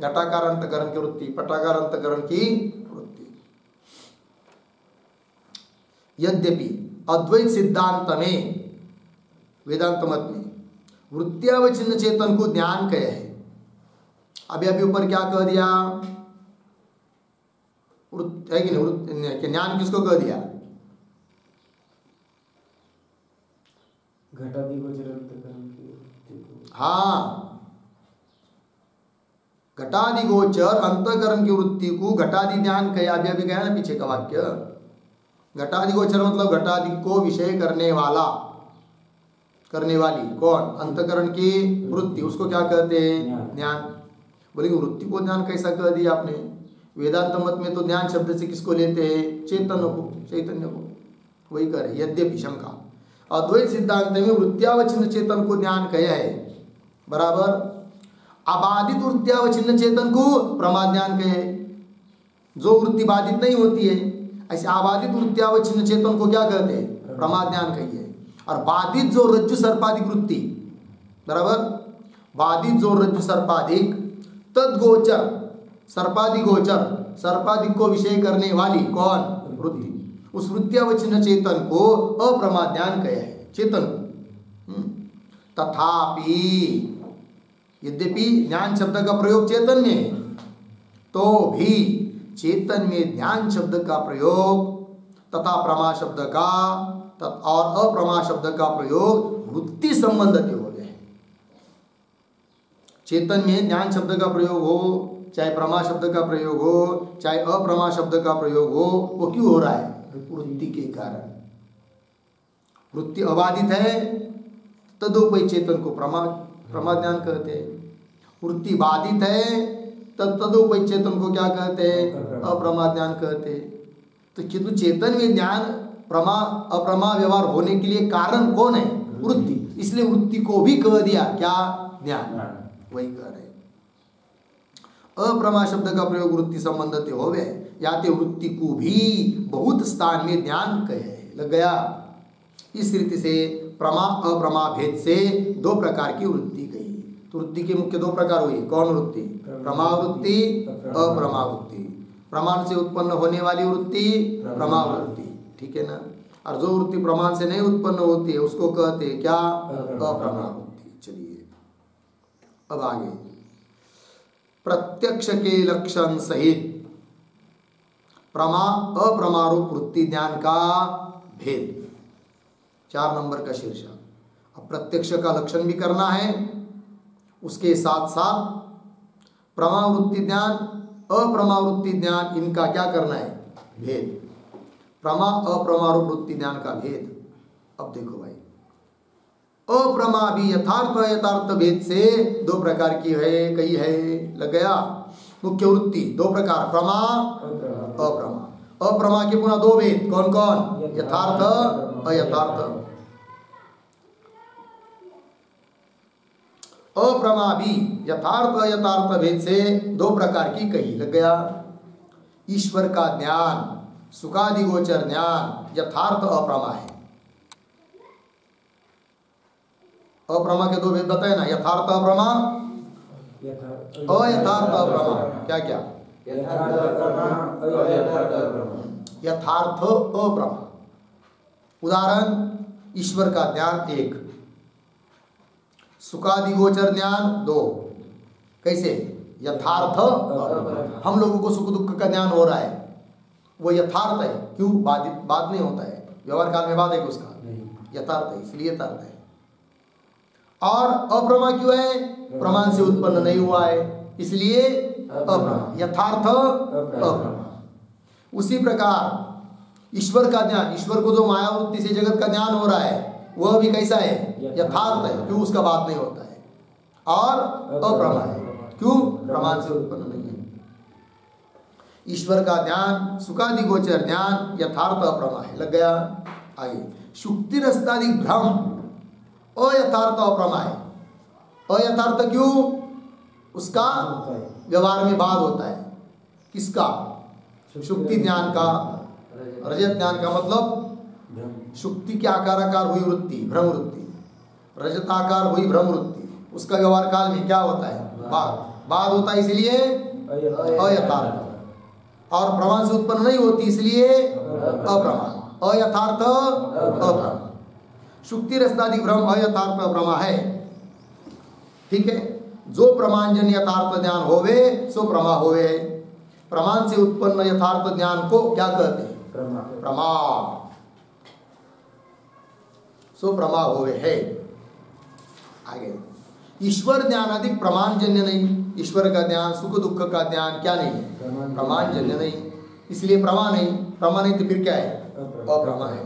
घटाकार अंतःकरण की वृत्ति, पटाकार अंतःकरण की वृत्ति। यद्यपि अद्वैत सिद्धांत में, वेदांत मत में वृत्त्यावचिन्न चेतन को ज्ञान कहे है। अभी ऊपर क्या कह दिया? है कि नहीं? ज्ञान किसको कह दिया? घटादि गोचर अंतकरण की वृत्ति को। हाँ, घटादि गोचर अंतकरण की वृत्ति को घटादि ज्ञान कहे। अभी गया ना पीछे का वाक्य। घटादि गोचर मतलब घटादि को विषय करने वाला, करने वाली कौन? अंतकरण की वृत्ति, उसको क्या कहते हैं? ज्ञान। बोलेंगे वृत्ति को ज्ञान कैसा कह दिया आपने? वेदांत मत में तो ज्ञान शब्द से किसको लेते हैं? चेतन को, चैतन्य को। वही कह रहे यद्यपि शंका। अद्वैत सिद्धांत में वृत्त्यावच्छिन्न चेतन को ज्ञान कहे है, बराबर। अबाधित वृत्त्यावच्छिन्न चेतन को प्रमा ज्ञान कहे, जो वृत्ति बाधित नहीं होती है। ऐसे अबाधित वृत्त्यावच्छिन्न चेतन को क्या कहते हैं? प्रमा ज्ञान कहिए। और बाधित जो रज्जु सर्पाधिक वृत्ति, बराबर, बाधित जो रज्जु सर्पाधिक तद्गोचर, सर्पाधिक गोचर, सर्पाधिक को विषय करने वाली कौन? वृत्ति। उस वृत्त्यावच्छिन्न चेतन को अप्रमा ज्ञान कहे है, चेतन को। तथापि, यद्यपि ज्ञान शब्द का प्रयोग चेतन में है, तो भी चेतन में ज्ञान शब्द का प्रयोग तथा प्रमा शब्द का और अप्रमा शब्द का प्रयोग वृत्ति संबंध के हो गए। चेतन में ज्ञान शब्द का प्रयोग हो, चाहे प्रमा शब्द का प्रयोग हो, चाहे अप्रमा शब्द का प्रयोग हो, वो क्यों हो रहा है? वृत्ति के कारण। वृत्ति अबाधित है, तदुपय चेतन को प्रमा ज्ञान कहते हैं। वृत्ति बाधित है, तदुपय चेतन को क्या कहते हैं? अप्रमा ज्ञान कहते हैं। तो किंतु चेतन में ज्ञान प्रमा अप्रमा व्यवहार होने के लिए कारण कौन है? वृत्ति। इसलिए वृत्ति को भी कह दिया क्या? ज्ञान। वही कह रहे। अप्रमा शब्द का प्रयोग वृत्ति संबंध होवे, याते वृत्ति को भी बहुत स्थान में ज्ञान कहे। लग गया? इस रीति से प्रमा अप्रमा भेद से दो प्रकार की वृत्ति गई। तो वृत्ति के मुख्य दो प्रकार हुई। कौन वृत्ति? प्रमावृत्ति, अप्रमावृत्ति। प्रमाण से उत्पन्न होने वाली वृत्ति प्रमावृत्ति, ठीक है ना। और जो वृत्ति प्रमाण से नहीं उत्पन्न होती है उसको कहते हैं क्या? अप्रमावृत्ति। चलिए अब आगे, प्रत्यक्ष के लक्षण सहित प्रमा अप्रमारूप वृत्ति ज्ञान का भेद, 4 नंबर का शीर्षक। अब प्रत्यक्ष का लक्षण भी करना है, उसके साथ साथ प्रमावृत्ति ज्ञान अप्रमावृत्ति ज्ञान, इनका क्या करना है? भेद। प्रमा अप्रमारूप वृत्ति ज्ञान का भेद। अब देखो भाई, अप्रमा भी यथार्थ यथार्थ भेद से दो प्रकार की है, कई है। लग गया? मुख्य वृत्ति दो प्रकार, प्रमा अप्रमा। अप्रमा के पुनः दो भेद, कौन कौन? यथार्थ अयथार्थ। अप्रमा भी यथार्थ अयथार्थ भेद से दो प्रकार की कही। लग गया? ईश्वर का ज्ञान, सुखादि गोचर ज्ञान यथार्थ अप्रमा है। अप्रमा के दो भेद बताए ना, यथार्थ अप्रमा, अयथार्थ अप्रमा। क्या क्या? यथार्थ अप्रमा। उदाहरण, ईश्वर का ज्ञान 1, सुखादि गोचर ज्ञान 2। कैसे? यथार्थ। हम लोगों को सुख दुख का ज्ञान हो रहा है, वो यथार्थ है। क्यों? बाद नहीं होता है, व्यवहार काल में बाद है उसका, यथार्थ है, इसलिए यथार्थ है। और अप्रमा क्यों है? प्रमाण से उत्पन्न नहीं हुआ है, इसलिए अप्रमा। यथार्थ अप्रमा। उसी प्रकार ईश्वर का ज्ञान, ईश्वर को जो माया वृत्ति से जगत का ज्ञान हो रहा है, वह भी कैसा है? यथार्थ है। क्यों? उसका बात नहीं होता है। और अप्रमा है, क्यों? प्रमाण से उत्पन्न नहीं है। ईश्वर का ज्ञान, सुखादि गोचर ज्ञान यथार्थ अप्रमा है। लग गया? आगे, शुक्ति रस्तादि भ्रम अयथार्थ अप्रमा है। अयथार्थ क्यों? उसका व्यवहार में बाद होता है। किसका? शुक्ति ज्ञान का, रजत ज्ञान का। मतलब शुक्ति के आकार हुई वृत्ति भ्रम वृत्ति, रजताकार हुई भ्रम वृत्ति, उसका व्यवहार काल में क्या होता है? बाद होता है, इसलिए अयथार्थ। और प्रमाण से उत्पन्न नहीं होती, इसलिए अप्रमा। अयथार्थ अप्रमा। शुक्ति रसदादि भ्रम अयथार्थ अप्रमा है। ठीक है? जो प्रमाणजन्य यथार्थ ज्ञान होवे सो प्रमा होवे। प्रमाण से उत्पन्न यथार्थ ज्ञान को क्या कहते हैं? प्रमा। सो सो प्रमा होवे है। आगे ईश्वर ज्ञान अधिक प्रमाणजन्य नहीं। ईश्वर का ज्ञान, सुख दुख का ज्ञान क्या नहीं है? प्रमाणजन्य नहीं, इसलिए प्रमा नहीं। प्रमा नहीं तो फिर क्या है? अप्रमा है।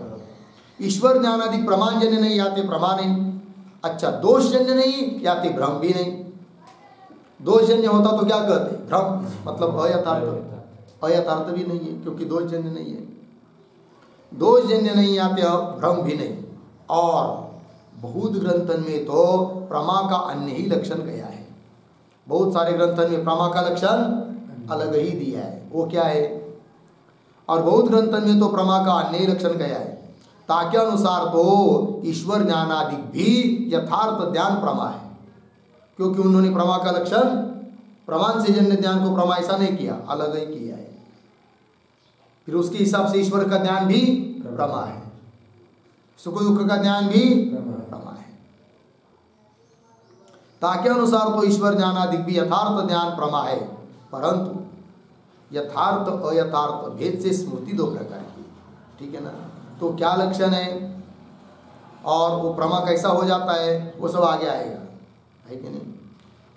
ईश्वर ज्ञान अधिक प्रमाणजन्य नहीं, याते प्रमा नहीं। अच्छा, दोषजन्य नहीं, याते भ्रम भी नहीं। दोषजन्य होता तो क्या कहते? भ्रम, मतलब अयथार्थ। अयथार्थ भी नहीं है क्योंकि दोषजन्य नहीं है। दोषजन्य नहीं, याते भ्रम भी नहीं। और बहुत ग्रंथन में तो प्रमा का अन्य ही लक्षण गया है। बहुत सारे ग्रंथन में प्रमा का लक्षण अलग ही दिया है। वो क्या है? और बहुत ग्रंथन में तो प्रमा का अन्य ही लक्षण गया है। ताकि अनुसार तो ईश्वर ज्ञानादिक भी यथार्थ ज्ञान प्रमा है, क्योंकि उन्होंने प्रमा का लक्षण प्रमाण से जन्य ज्ञान को प्रमा ऐसा नहीं किया, अलग ही किया है। फिर उसके हिसाब से ईश्वर का ज्ञान भी प्रमा है, सुख दुख का ज्ञान भी प्रमा है। ताकि अनुसार तो ईश्वर ज्ञानादिक भी यथार्थ ज्ञान प्रमा है, परंतु यथार्थ अयथार्थ भेद से स्मृति दो प्रकार की। ठीक है ना? तो क्या लक्षण है और वो प्रमा कैसा हो जाता है, वो सब आगे आएगा, है कि नहीं?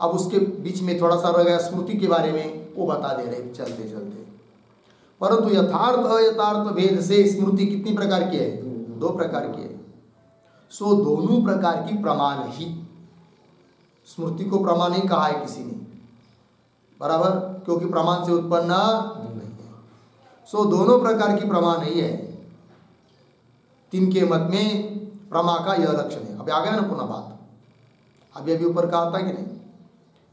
अब उसके बीच में थोड़ा सा रह गया स्मृति के बारे में, वो बता दे रहे चलते चलते। परंतु यथार्थ अयथार्थ भेद से स्मृति कितनी प्रकार की है? दो प्रकार की है। सो दोनों प्रकार की प्रमाण ही। स्मृति को प्रमाण नहीं कहा है किसी ने, बराबर, क्योंकि प्रमाण से उत्पन्न नहीं है। सो दोनों प्रकार की प्रमाण नहीं है। तिनके मत में प्रमा का यह लक्षण है। अब आ गया ना पुनः बात, अभी ऊपर कहा था कि नहीं?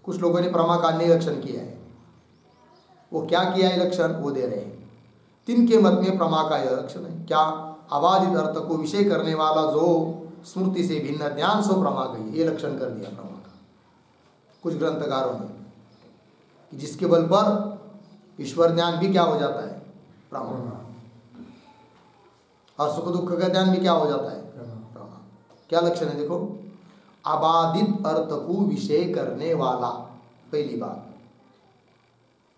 कुछ लोगों ने प्रमा का अन्य लक्षण किया है। वो क्या किया है लक्षण, वो दे रहे हैं। तिनके मत में प्रमा का यह लक्षण है क्या? अबाधित अर्थ को विषय करने वाला जो स्मृति से भिन्न ज्ञान सो प्रमा गई, ये लक्षण कर दिया प्रमा का कुछ ग्रंथकारों ने, कि जिसके बल पर ईश्वर ज्ञान भी क्या हो जाता है? प्रमा। और सुख दुख का ज्ञान भी क्या हो जाता है? प्रमा। क्या लक्षण है देखो? अबाधित अर्थ को विषय करने वाला, पहली बात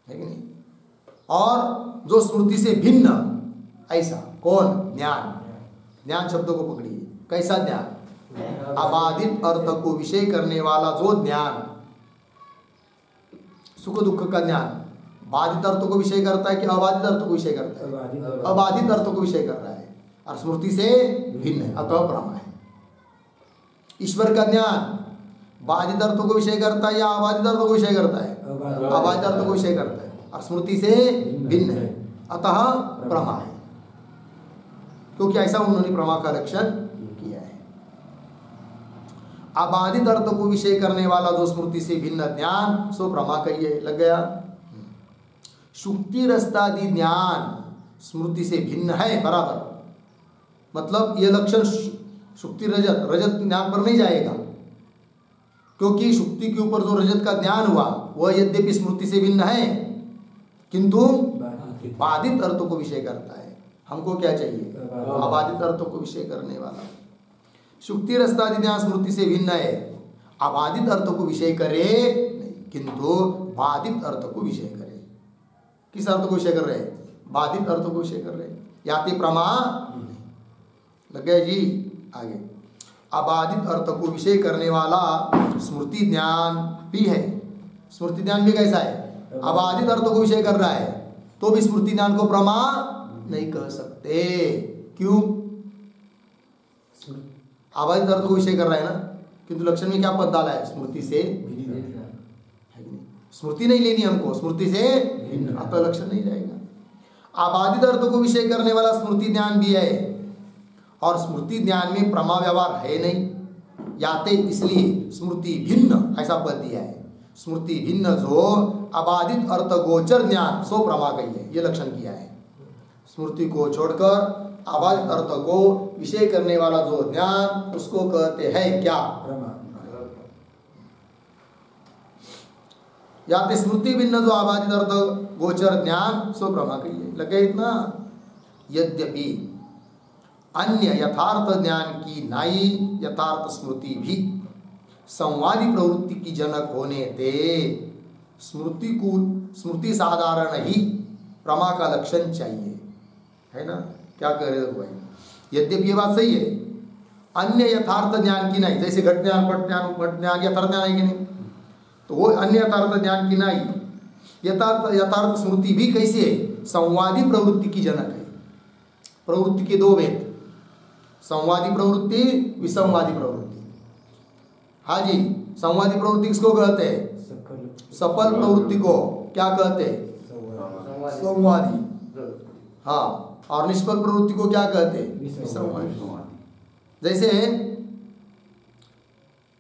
है कि नहीं? और जो स्मृति से भिन्न, ऐसा कौन? ज्ञान। ज्ञान शब्दों को पकड़िए, कैसा ज्ञान? अबाधित अर्थ को विषय करने वाला जो ज्ञान, सुख दुख का ज्ञान बाधित अर्थ को विषय करता है कि अबाधित अर्थ को विषय करता है? अबाधित अर्थ को विषय कर रहा है और स्मृति से भिन्न है, अतः प्रमा है। ईश्वर का ज्ञान बाधित अर्थ को विषय करता है या अबाधित अर्थ को विषय करता है? अबाधित अर्थ को विषय करता है और स्मृति से भिन्न है, अतः प्रमा है। क्योंकि ऐसा उन्होंने प्रमा का लक्षण किया है। अबाधित अर्थ को विषय करने वाला जो स्मृति से भिन्न ज्ञान सो प्रमा कहिए। लग गया? शुक्ति रस्तादि ज्ञान स्मृति से भिन्न है, बराबर, मतलब ये लक्षण शुक्ति रजत रजत ज्ञान पर नहीं जाएगा, क्योंकि शुक्ति के ऊपर जो रजत का ज्ञान हुआ वह यद्यपि स्मृति से भिन्न है, किंतु बाधित अर्थ को विषय करता है। हमको क्या चाहिए? अबाधित अर्थ को विषय करने वाला। शुक्ति रस्तादि ज्ञान स्मृति से भिन्न है, अबाधित अर्थ को विषय करे नहीं, किंतु बाधित अर्थ को विषय करे। किस अर्थ को विषय कर रहे हैं? बाधित अर्थ को विषय कर रहे हैं। याति प्रमा लग गया जी। आगे अबाधित अर्थ को विषय करने वाला स्मृति ज्ञान भी है। स्मृति ज्ञान भी कैसा है? अबाधित अर्थ को विषय कर रहा है, तो भी स्मृति ज्ञान को प्रमा नहीं कह सकते। क्यों? अबाधित अर्थ को विषय कर रहा है ना, किंतु लक्षण में क्या पद डाला है? स्मृति से भिन्न। स्मृति नहीं लेनी हमको, स्मृति से भिन्न, अतः लक्षण नहीं जाएगा। अबाधित अर्थ को विषय करने वाला स्मृति ज्ञान भी है, और स्मृति ज्ञान में प्रमा व्यवहार है नहीं, याते इसलिए स्मृति भिन्न ऐसा पद दिया है। स्मृति भिन्न जो अबाधित अर्थ गोचर ज्ञान सो प्रमा गई है, ये लक्षण किया है। स्मृति को छोड़कर अबाधित अर्थ को विषय करने वाला जो ज्ञान, उसको कहते हैं क्या? याते स्मृति भिन्न जो अबाधित अर्थ गोचर ज्ञान सो प्रमा गई है। लगे इतना? यद्यपि अन्य यथार्थ ज्ञान की नाई यथार्थ स्मृति भी संवादी प्रवृत्ति की जनक होने ते स्मृति साधारण ही प्रमा का लक्षण चाहिए, है ना? क्या कह रहे हो भाई? यद्यपि ये बात सही है, अन्य यथार्थ ज्ञान की नहीं, जैसे घट ज्ञान पट ज्ञान पट ज्ञान यथार्थ ज्ञान है कि नहीं, तो वो अन्य यथार्थ ज्ञान की नहीं। यथार्थ स्मृति भी कैसी है, संवादी प्रवृत्ति की जनक है। प्रवृत्ति के दो भेद, संवादी प्रवृत्ति, विसंवादी प्रवृत्ति। हाँ जी, संवादी प्रवृत्ति किसको कहते हैं, सफल प्रवृत्ति को क्या कहते हैं, संवादी। हाँ, और निष्फल प्रवृत्ति को क्या कहते हैं, विसंवादी। जैसे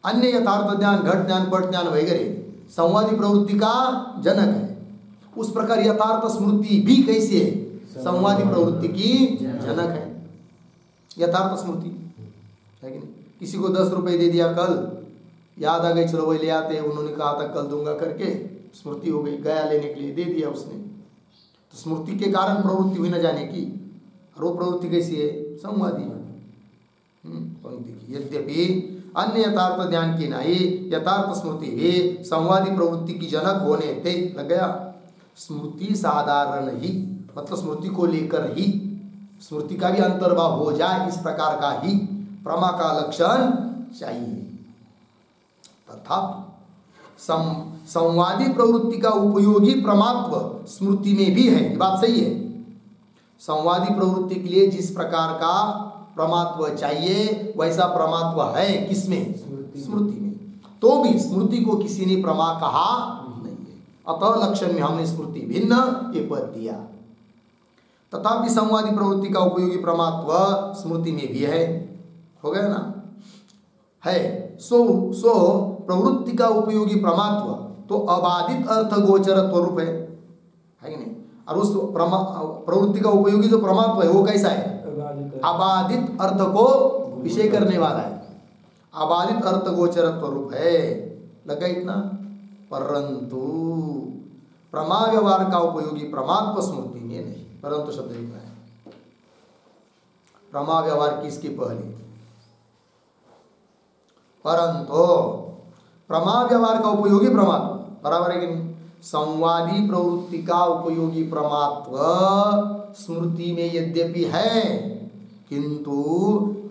अन्य यथार्थ ज्ञान, घट ज्ञान पट ज्ञान वगैरह संवादी प्रवृत्ति का जनक है, उस प्रकार यथार्थ स्मृति भी कैसी है, संवादी प्रवृत्ति की जनक है। यथार्थ स्मृति है कि नहीं, किसी को 10 रुपए दे दिया, कल याद आ गई, चलो वही ले आते, उन्होंने कहा था कल दूंगा करके, स्मृति हो गई, गया लेने के लिए दे दिया उसने, तो स्मृति के कारण प्रवृत्ति हुई न जाने की, और वो प्रवृत्ति कैसी है, संवादी। पंक्ति की, यद्यपि अन्य यथार्थ ज्ञान की नहीं, यथार्थ स्मृति भी संवादी प्रवृत्ति की जनक होने ते लग गया। स्मृति साधारण ही, मतलब स्मृति को लेकर ही, स्मृति का भी अंतर्भाव हो जाए इस प्रकार का ही प्रमा का लक्षण चाहिए। तथा संवादी प्रवृत्ति का उपयोगी प्रमात्व स्मृति में भी है, ये बात सही है। संवादी प्रवृत्ति के लिए जिस प्रकार का प्रमात्व चाहिए वैसा प्रमात्व है किसमें, स्मृति में, तो भी स्मृति को किसी ने प्रमा कहा नहीं है। अतः लक्षण में हमने स्मृति भिन्न ये पद दिया। तथापि संवादी प्रवृत्ति का उपयोगी प्रमात्व स्मृति में भी है, हो गया ना, है। सो प्रवृत्ति का उपयोगी प्रमात्व तो अबाधित अर्थ गोचरत्व रूप है कि नहीं, और उस प्रवृत्ति का उपयोगी जो प्रमात्व है वो कैसा है, अबाधित अर्थ को विषय करने वाला है, अबाधित अर्थ गोचरत्व रूप है, लगा इतना। परंतु प्रमा व्यवहार का उपयोगी प्रमात्व स्मृति में नहीं, परंतु शब्द लिखना है, प्रमा व्यवहार किसके पहले, परंतु प्रमा व्यवहार का उपयोगी प्रमात्व, बराबर है कि नहीं, संवादी प्रवृत्ति का उपयोगी प्रमात्व स्मृति में यद्यपि है, किंतु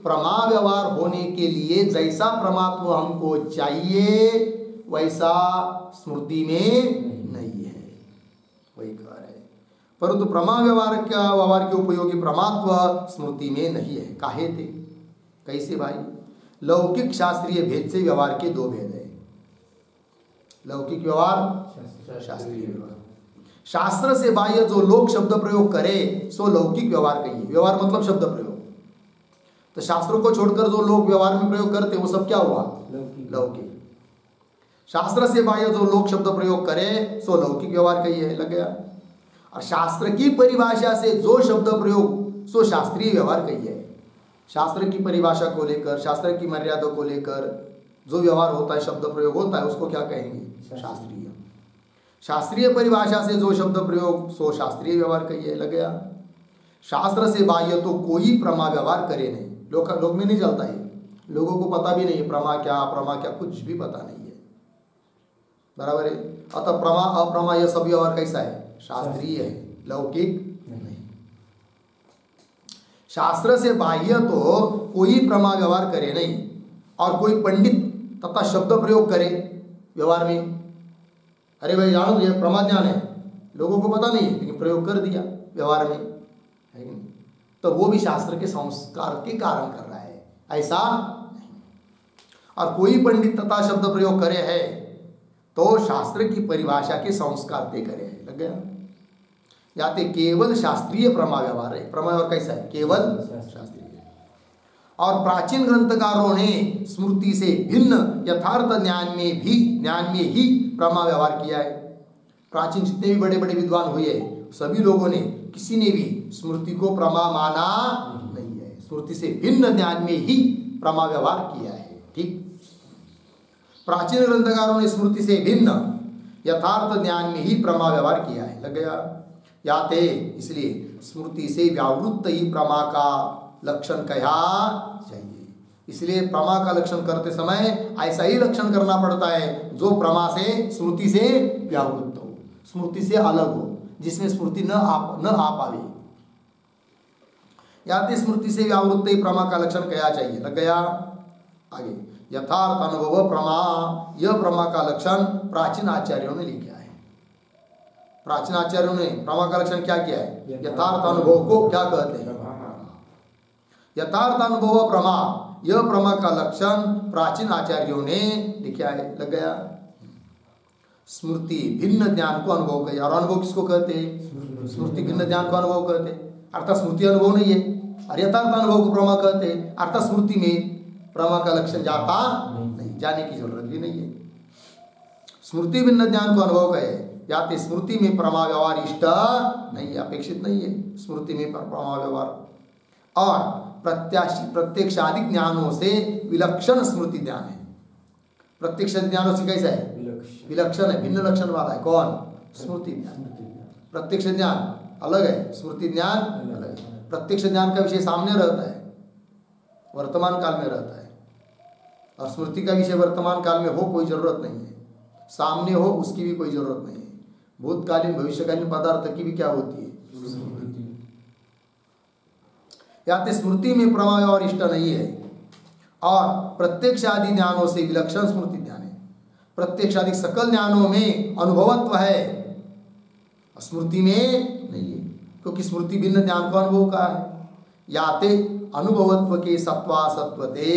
प्रमा व्यवहार होने के लिए जैसा प्रमात्व हमको चाहिए वैसा स्मृति में नहीं है, वही कह रहे हैं। परंतु प्रमा व्यवहार के उपयोगी प्रमात्व स्मृति में नहीं है। काहे थे, कैसे भाई, लौकिक शास्त्रीय भेद से व्यवहार के दो भेद है, लौकिक व्यवहार, शास्त्रीय व्यवहार। शास्त्र से बाह्य जो लोक शब्द प्रयोग करे सो लौकिक व्यवहार कहिए, व्यवहार मतलब शब्द प्रयोग, तो शास्त्रों को छोड़कर जो लोग व्यवहार में प्रयोग करते वो सब क्या हुआ, लौकिक। शास्त्र से बाह्य जो लोक शब्द प्रयोग करे सो लौकिक व्यवहार कहिए, लग गया। और शास्त्र की परिभाषा से जो शब्द प्रयोग सो शास्त्रीय व्यवहार कहिए, शास्त्र की परिभाषा को लेकर, शास्त्र की मर्यादा को लेकर जो व्यवहार होता है, शब्द प्रयोग होता है, उसको क्या कहेंगे, शास्त्रीय। शास्त्रीय परिभाषा से जो शब्द प्रयोग सो शास्त्रीय व्यवहार कहिए, लग गया। शास्त्र से बाह्य तो कोई प्रमा व्यवहार करे नहीं, लोग में नहीं चलता है, लोगों को पता भी नहीं है प्रमा क्या, अप्रमा क्या, कुछ भी पता नहीं है, बराबर है। अतः प्रमा अप्रमा यह सब व्यवहार कैसा है, शास्त्रीय है, लौकिक नहीं। शास्त्र से बाह्य तो कोई प्रमा व्यवहार करे नहीं, और कोई पंडित तथा शब्द प्रयोग करे व्यवहार में, अरे भाई जानो ये प्रमा ज्ञान है, लोगों को पता नहीं है लेकिन प्रयोग कर दिया व्यवहार में, है कि नहीं, तो वो भी शास्त्र के संस्कार के कारण कर रहा है, ऐसा नहीं। और कोई पंडित तथा शब्द प्रयोग करे है तो शास्त्र की परिभाषा के संस्कार दे करे है, लग गया। याते केवल शास्त्रीय प्रमा व्यवहार है, प्रमा व्यवहार कैसा है, केवल शास्त्रीय। और प्राचीन ग्रंथकारों ने स्मृति से भिन्न यथार्थ ज्ञान में ही प्रमा व्यवहार किया है। प्राचीन जितने भी बड़े बड़े विद्वान हुए सभी लोगों ने, किसी ने भी स्मृति को प्रमा माना नहीं है, स्मृति से भिन्न ज्ञान में ही प्रमा व्यवहार किया है, ठीक। प्राचीन ग्रंथकारों ने स्मृति से भिन्न यथार्थ ज्ञान में ही प्रमा व्यवहार किया है, लग गया। याते इसलिए स्मृति से व्यावृत्त ही प्रमा का लक्षण कहा चाहिए, इसलिए प्रमा का लक्षण करते समय ऐसा ही लक्षण करना पड़ता है जो प्रमा से, स्मृति से व्यावृत्त हो, स्मृति से अलग हो, जिसमें स्मृति न आ पावे। याते स्मृति से व्यावृत्त प्रमा का लक्षण क्या चाहिए, लग गया। आगे यथार्थ अनुभव प्रमा, यह प्रमा का लक्षण प्राचीन आचार्यों ने लिखा है। प्राचीन आचार्यों ने प्रमा का लक्षण क्या किया है, यथार्थ अनुभव को क्या कहते हैं, यथार्थ अनुभव प्रमा, यह प्रमा का लक्षण प्राचीन आचार्यों ने लिखा है, लग गया। स्मृति भिन्न ज्ञान को अनुभव कहे, और अनुभव किसको कहते हैं, स्मृति भिन्न ज्ञान को अनुभव कहते हैं, अर्थात स्मृति अनुभव नहीं है, और यथार्थ अनुभव को प्रमा कहते हैं, अर्थात स्मृति में प्रमा का लक्षण जाता नहीं, जाने की जरूरत भी नहीं है। स्मृति भिन्न ज्ञान को अनुभव कहे, याते स्मृति में प्रमा व्यवहार इष्ट नहीं, अपेक्षित नहीं है स्मृति में प्रमा व्यवहार, और प्रत्यक्षादि ज्ञानों से विलक्षण स्मृति ज्ञान है। प्रत्यक्ष ज्ञानों से कैसा है, विलक्षण है, भिन्न लक्षण वाला है, कौन, स्मृति ज्ञान। प्रत्यक्ष ज्ञान अलग है, स्मृति ज्ञान अलग है। प्रत्यक्ष ज्ञान का विषय सामने रहता है, वर्तमान काल में रहता है, और स्मृति का विषय वर्तमान काल में हो कोई जरूरत नहीं है, सामने हो उसकी भी कोई जरूरत नहीं है। भूतकालीन भविष्यकालीन पदार्थ की भी क्या होती है, याते स्मृति में प्रमा और इष्ट नहीं है, और प्रत्यक्ष आदि ज्ञानों से विलक्षण स्मृति ज्ञान है। प्रत्यक्ष आदि सकल ज्ञानों में अनुभवत्व है, स्मृति में नहीं है, क्योंकि स्मृति भिन्न ज्ञान को अनुभव का है। याते अनुभवत्व के सत्वा सत्वते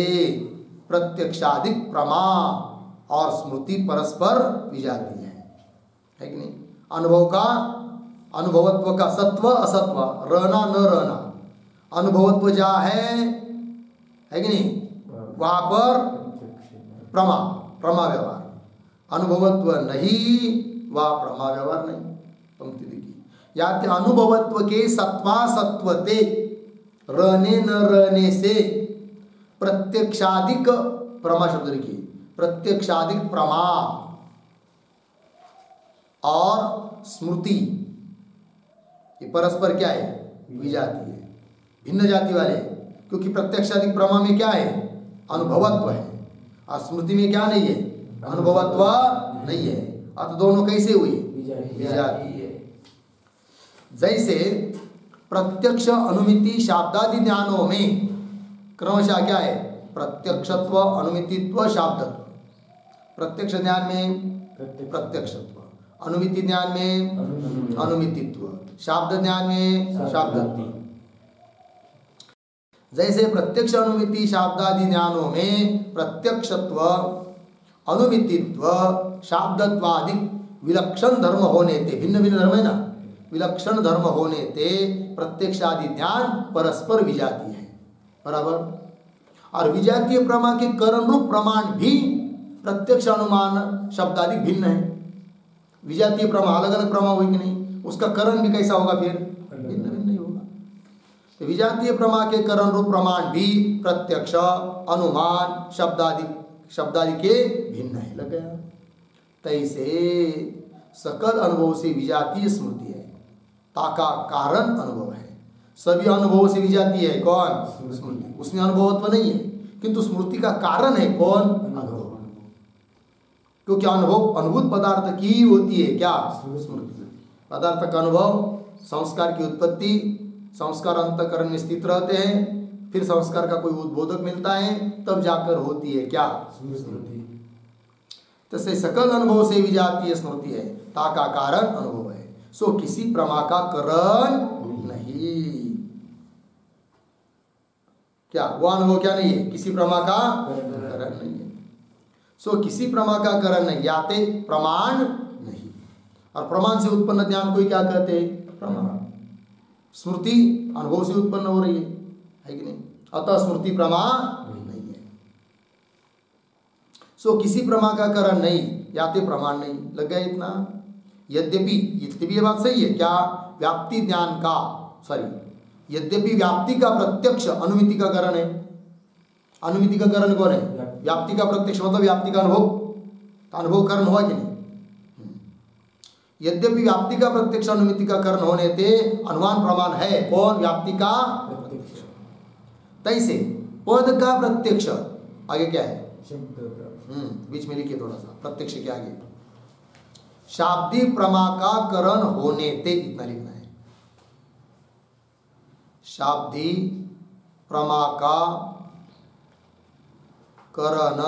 प्रत्यक्षादिक प्रमा और स्मृति परस्पर विजाती है कि नहीं। अनुभव का, अनुभवत्व का सत्व असत्व, रहना न रहना, अनुभवत्व जहाँ है कि नहीं, वहाँ पर प्रमा, प्रमा व्यवहार, अनुभवत्व नहीं वहाँ प्रमा व्यवहार नहीं। पंक्ति देखिए, याते अनुभवत्व के सत्वा सत्वते, रहने न रहने से प्रत्यक्षादिक प्रमा शब्द लिखिए, प्रत्यक्षादिक प्रमा और स्मृति ये परस्पर क्या है, विजाती है, भिन्न जाति वाले, क्योंकि प्रत्यक्षादिक प्रमा में क्या है, अनुभवत्व है, और स्मृति में क्या नहीं है, अनुभवत्व नहीं है, अतः दोनों कैसे हुई, विजाती है। जैसे प्रत्यक्ष अनुमिति शाब्दादि ज्ञानों में क्रमशः क्या है, प्रत्यक्षत्व अनुमितित्व शाब्दत्व। प्रत्यक्ष ज्ञान में प्रत्यक्षत्व, अनुमिति ज्ञान में अनुमितित्व, शाब्द ज्ञान में शाब्दत्व। जैसे प्रत्यक्ष अनुमिति शाब्दादि ज्ञानों में प्रत्यक्षत्व अनुमितित्व शाब्दत्वादि विलक्षण धर्म होने थे, भिन्न भिन्न धर्म है ना, विलक्षण धर्म होने थे प्रत्यक्षादि ज्ञान परस्पर विजातीय है, बराबर। और विजातीय प्रमा के करण रूप प्रमाण भी प्रत्यक्ष अनुमान शब्दादि भिन्न है। विजातीय प्रमा अलग अलग प्रमा हुई कि नहीं, उसका करण भी कैसा होगा, फिर भिन्न भिन्न ही होगा। तो विजातीय प्रमा के करण रूप प्रमाण भी प्रत्यक्ष अनुमान शब्दादि के भिन्न है, लग गया। तैसे सकल अनुभव से विजातीय स्मृति है, ताका कारण अनुभव है। सभी अनुभवों से विजातीय है कौन, स्मृति, उसमें अनुभवत्व नहीं है, किंतु स्मृति का कारण है कौन, अनुभव, क्योंकि अनुभव अनुभूत पदार्थ की होती है क्या, स्मृति। पदार्थ का अनुभव, संस्कार की उत्पत्ति, संस्कार अंतःकरण में स्थित रहते हैं, फिर संस्कार का कोई उद्बोधक मिलता है, तब जाकर होती है क्या, स्मृति। तसे सकल अनुभव से विजातीय स्मृति है, ताका कारण अनुभव है, सो किसी प्रमा का करण नहीं। क्या वो अनुभव क्या नहीं है, किसी प्रमा का करण नहीं है, सो किसी प्रमा का करण नहीं, याते प्रमाण नहीं। और प्रमाण से उत्पन्न ज्ञान को क्या कहते हैं, प्रमाण। स्मृति अनुभव से उत्पन्न हो रही है कि नहीं, अतः स्मृति प्रमा नहीं है, सो किसी प्रमा का करण नहीं, याते प्रमाण नहीं, लग गया इतना। यद्यपि ये बात सही है क्या, व्याप्ति ज्ञान का, यद्यपि व्याप्ति का प्रत्यक्ष अनुमिति का करण है। अनुमिति का करण कौन है, व्याप्ति का प्रत्यक्ष मतलब व्याप्ति का अनुभव, अनुभव करण हुआ कि नहीं। यद्यपि व्याप्ति का प्रत्यक्ष अनुमिति का करण होने थे अनुमान प्रमाण है कौन, व्याप्ति का प्रत्यक्ष। तैसे पद का प्रत्यक्ष आगे क्या है, बीच में लिखिए थोड़ा सा, प्रत्यक्ष के आगे शाब्दी प्रमा का करण होने थे, इतना लिखना है। शाब्दी प्रमा का करण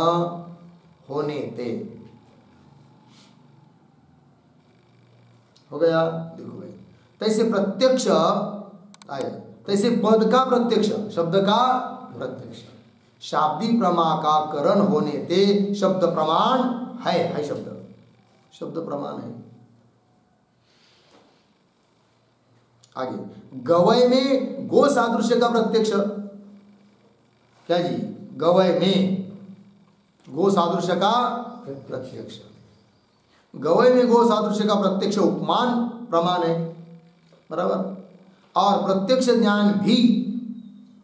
होने ते। हो गया? देखो भाई, तैसे प्रत्यक्ष आया, तैसे पद का प्रत्यक्ष, शब्द का प्रत्यक्ष, शाब्दी प्रमा का करण होने ते शब्द प्रमाण है शब्द, शब्द प्रमाण है। आगे, गवय में गो सादृश्य का प्रत्यक्ष, क्या जी? गवय में गो सादृश्य का प्रत्यक्ष, गवय में गो सादृश्य का प्रत्यक्ष उपमान प्रमाण है, बराबर। और प्रत्यक्ष ज्ञान भी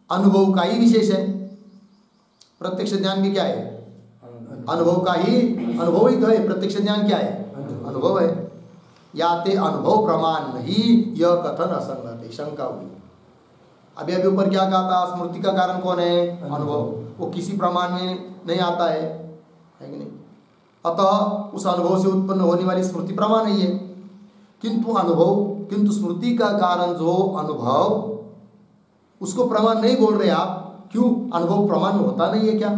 अनुभव का ही विशेष है। प्रत्यक्ष ज्ञान भी क्या है? अनुभव का ही, अनुभव ही तो है। प्रत्यक्ष ज्ञान क्या है? अनुभव है। या ते अनुभव प्रमाण नहीं, यह कथन असंगत है। शंका हुई। अभी ऊपर क्या कहा था? स्मृति का कारण कौन है? अनुभव। वो किसी प्रमाण में नहीं आता है कि नहीं? अतः उस अनुभव से उत्पन्न होने वाली स्मृति प्रमाण नहीं है। किंतु स्मृति का कारण जो अनुभव, उसको प्रमाण नहीं बोल रहे आप। क्यों? अनुभव प्रमाण होता नहीं है क्या?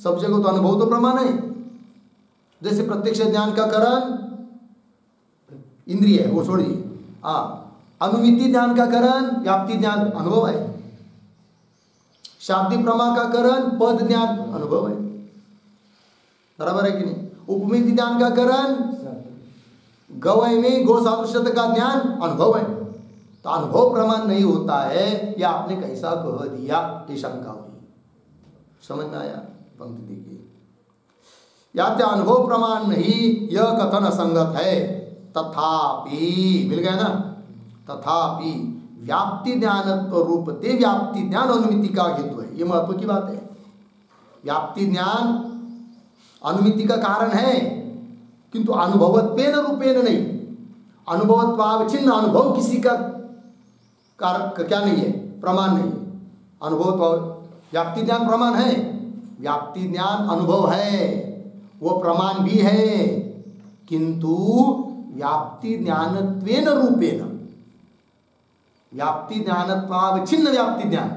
सब जगह तो अनुभव तो प्रमाण है। जैसे प्रत्यक्ष ज्ञान का कारण इंद्रिय है, वो छोड़िए। अनुमिति ज्ञान का कारण व्याप्ति ज्ञान अनुभव है। शाब्दी प्रमा का कारण पद ज्ञान अनुभव है, बराबर है कि नहीं? उपमिति ज्ञान का कारण गवय में गो सादृश्यता का ज्ञान अनुभव है। तो अनुभव प्रमाण नहीं होता है, या आपने कैसा कह दिया? ये शंका हुई। समझ में आया? पंक्ति देखिए, या तो अनुभव प्रमाण नहीं, यह कथन असंगत है। तथापि, मिल गया ना? तथापि व्याप्ति ज्ञानत्व रूप ते व्याप्ति ज्ञान अनुमिति का हेतु है। ये महत्व की बात है। व्याप्ति ज्ञान अनुमिति का कारण है, किंतु अनुभवत्वेन रूपेण नहीं। अनुभवत्वावच्छिन्न अनुभव किसी का क्या नहीं है? प्रमाण नहीं है। अनुभव, व्याप्ति ज्ञान प्रमाण है, व्याप्ति ज्ञान अनुभव है, वो प्रमाण भी है, किंतु व्याप्ति ज्ञानत्वेन रूपेण, व्याप्ति ज्ञानत्वावच्छिन्न व्याप्ति ज्ञान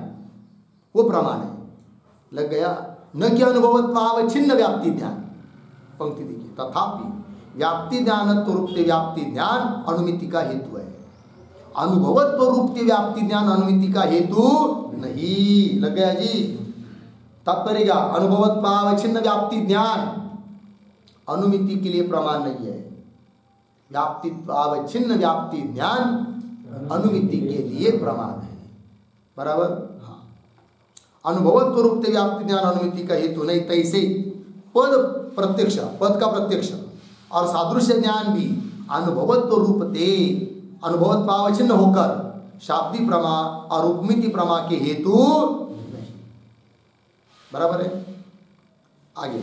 वो प्रमाण है। लग गया? न कि अनुभवत्वावच्छिन्न व्याप्ति ज्ञान। पंक्ति देखिए, तथापि व्याप्ति ज्ञानत्व रूपते व्याप्ति ज्ञान अनुमिति का हेतु है, अनुभवत्व रूपते व्याप्ति ज्ञान अनुमिति का हेतु नहीं। लग गया जी? तात्पर्य क्या? अनुभवत्वावच्छिन्न व्याप्ति ज्ञान अनुमिति के लिए प्रमाण नहीं है, व्याप्तित्वावच्छिन्न व्याप्ति ज्ञान अनुमिति के लिए प्रमाण है, बराबर। हाँ, अनुभवत्व रूपते व्याप्ति ज्ञान अनुमिति का हेतु नहीं। तैसे पद प्रत्यक्ष, पद का प्रत्यक्ष और सादृश्य ज्ञान भी अनुभवत्व रूपते, अनुभवत्वावच्छिन्न होकर शाब्दी प्रमा और उपमिति प्रमा के हेतु नहीं, बराबर है। आगे,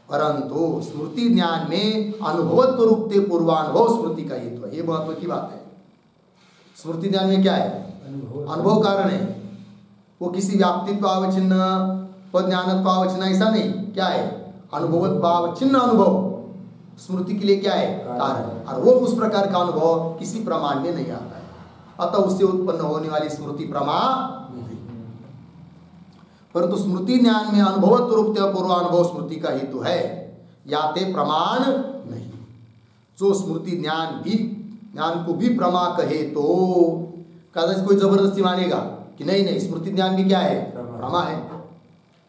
परंतु स्मृति ज्ञान में अनुभवत्व रूपते पूर्वानुभव स्मृति का हेतु है। ये महत्व की बात है। स्मृति ज्ञान में क्या है? अनुभव कारण है। वो किसी व्याप्तित्वावच्छिन्न पद ज्ञानत्वावच्छिन्न ऐसा नहीं, क्या है? अनुभवत्वावच्छिन्न अनुभव स्मृति के लिए क्या है? कारण। और वो उस प्रकार का अनुभव किसी प्रमाण में नहीं आता है, अतः उससे उत्पन्न होने वाली स्मृति प्रमा नहीं। परंतु स्मृति ज्ञान में अनुभवत्व रूपते पूर्वानुभव स्मृति का हेतु है, या ते प्रमाण नहीं। जो स्मृति ज्ञान को भी प्रमा कहे तो कदाचित कोई जबरदस्ती मानेगा कि नहीं, स्मृति ज्ञान भी क्या है? प्रमा है।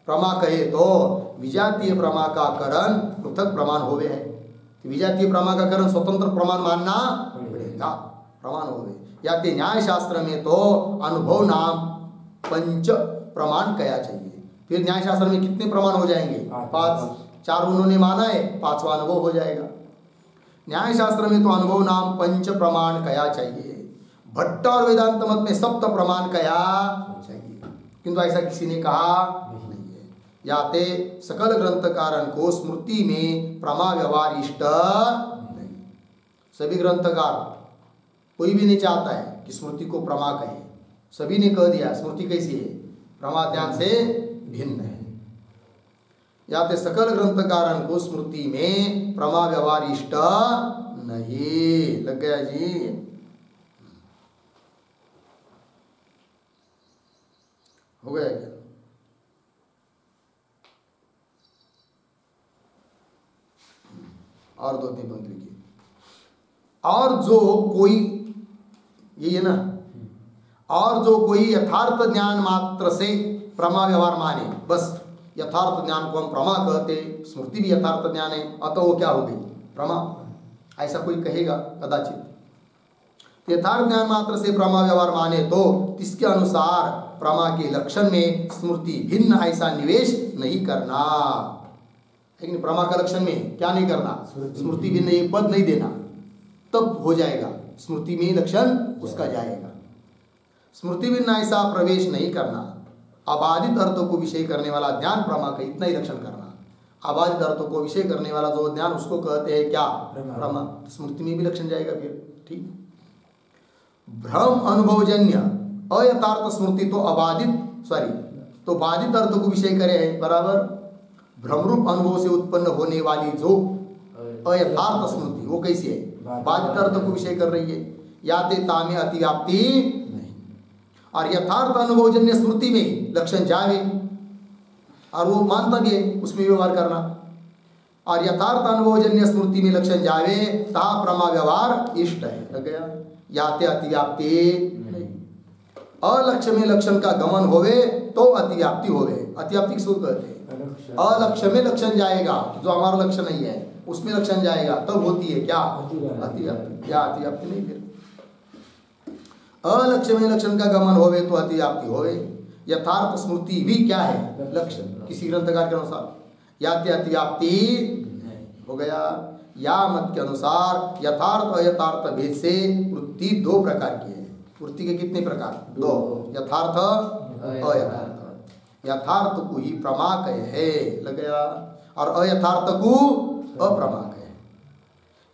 प्रमा कहे तो विजातीय प्रमा का करण पृथक प्रमाण होवे है। विजातीय प्रमा का करण स्वतंत्र प्रमाण मानना पड़ेगा, प्रमाण होवे। या ते न्याय शास्त्र में तो अनुभव नाम पंच प्रमाण कया चाहिए। फिर न्याय शास्त्र में कितने प्रमाण हो जाएंगे? 5। 4 उन्होंने माना है, 5वां अनुभव हो जाएगा। न्याय शास्त्र में तो अनुभव नाम पंच प्रमाण कया चाहिए। भट्ट और वेदांत मत में सप्त प्रमाण कया चाहिए, किंतु ऐसा किसी ने कहा नहीं है। या ते सकल ग्रंथकारण को स्मृति में प्रमा व्यवहार इष्ट नहीं। सभी ग्रंथकार, कोई भी नहीं चाहता है कि स्मृति को प्रमा कहे। सभी ने कह दिया स्मृति कैसी है? प्रमा ज्ञान से भिन्न है। या ते सकल ग्रंथकारण को स्मृति में प्रमा व्यवहार इष्ट नहीं। लग गया जी? हो गया क्या? और 2-3 पंक्ति लिखिए। और जो कोई, ये है ना, और जो कोई यथार्थ ज्ञान मात्र से प्रमा व्यवहार माने, बस यथार्थ ज्ञान को हम प्रमा कहते, स्मृति भी यथार्थ ज्ञान है, अतः वो क्या हो गई? प्रमा। ऐसा कोई कहेगा कदाचित। यथार्थ ज्ञान मात्र से प्रमा व्यवहार माने तो इसके अनुसार प्रमा के लक्षण में स्मृति भिन्न ऐसा निवेश नहीं करना। लेकिन प्रमा का लक्षण में क्या नहीं करना? स्मृति भिन्न एक पद नहीं देना, तब हो जाएगा स्मृति में लक्षण उसका जाएगा। स्मृति भिन्न ऐसा प्रवेश नहीं करना। अबाधित अर्थों को विषय करने वाला ज्ञान प्रमा का इतना ही लक्षण करना। अबाधित अर्थों को विषय करने वाला जो ज्ञान उसको कहते हैं क्या? प्रमा। स्मृति में भी लक्षण जाएगा फिर। ठीक। भ्रम अनुभवजन्य अयथार्थ स्मृति तो तो बाधित अर्थों को विषय करे है, बराबर। भ्रमरूप अनुभव से उत्पन्न होने वाली जो अयथार्थ स्मृति वो कैसी है? बाधित अर्थों को विषय कर रही है। याते तामे अतिव्याप्ति नहीं। और यथार्थ अनुभवजन्य स्मृति में लक्षण जावे, और वो मानता भी है, उसमें व्यवहार करना। और यथार्थ अनुभवजन्य स्मृति में लक्षण जावे ता प्रमा व्यवहार इष्ट है। लग गया? याते अतिव्याप्ति नहीं। अलक्ष्य में लक्षण का गमन होवे तो अतिव्याप्ति होवे। अतिव्याप्ति किसको कहते हैं? अलक्ष्य में लक्षण जाएगा, जो हमारा लक्ष्य नहीं है उसमें लक्षण जाएगा, तब होती है क्या? अतिव्याप्ति। या अतिव्याप्ति नहीं। फिर अलक्ष्य में लक्षण का गमन होवे तो अतिव्याप्ति होवे। यथार्थ स्मृति भी क्या है? लक्षण। किसी ग्रंथकार के अनुसार याते अतिव्याप्ति हो गया। या मत के अनुसार यथार्थ अयथार्थ भेद से वृत्ति 2 प्रकार की है। वृत्ति के कितने प्रकार? 2। यथार्थ अयथार्थ। यथार्थ को ही प्रमा कहे है, लग गया, और अयथार्थ को अप्रमा कहे।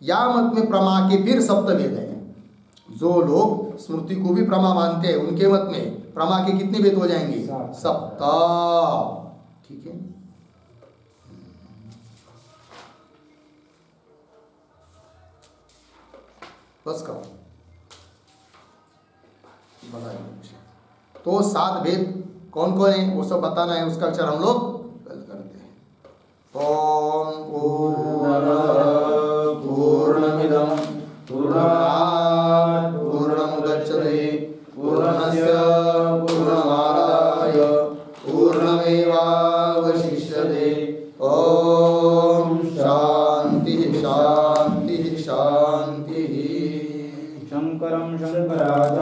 या मत में प्रमा के फिर सप्त भेद है। जो लोग स्मृति को भी प्रमा मानते हैं उनके मत में प्रमा के कितने भेद हो जाएंगे? 7। ठीक है। बस कहो बताइए। तो 7 भेद कौन कौन है वो सब बताना है, उसका विचार हम लोग कल करते हैं। ओम पूर्णमिदं पूर्णात् पूर्णमुदच्यते पूर्णस्य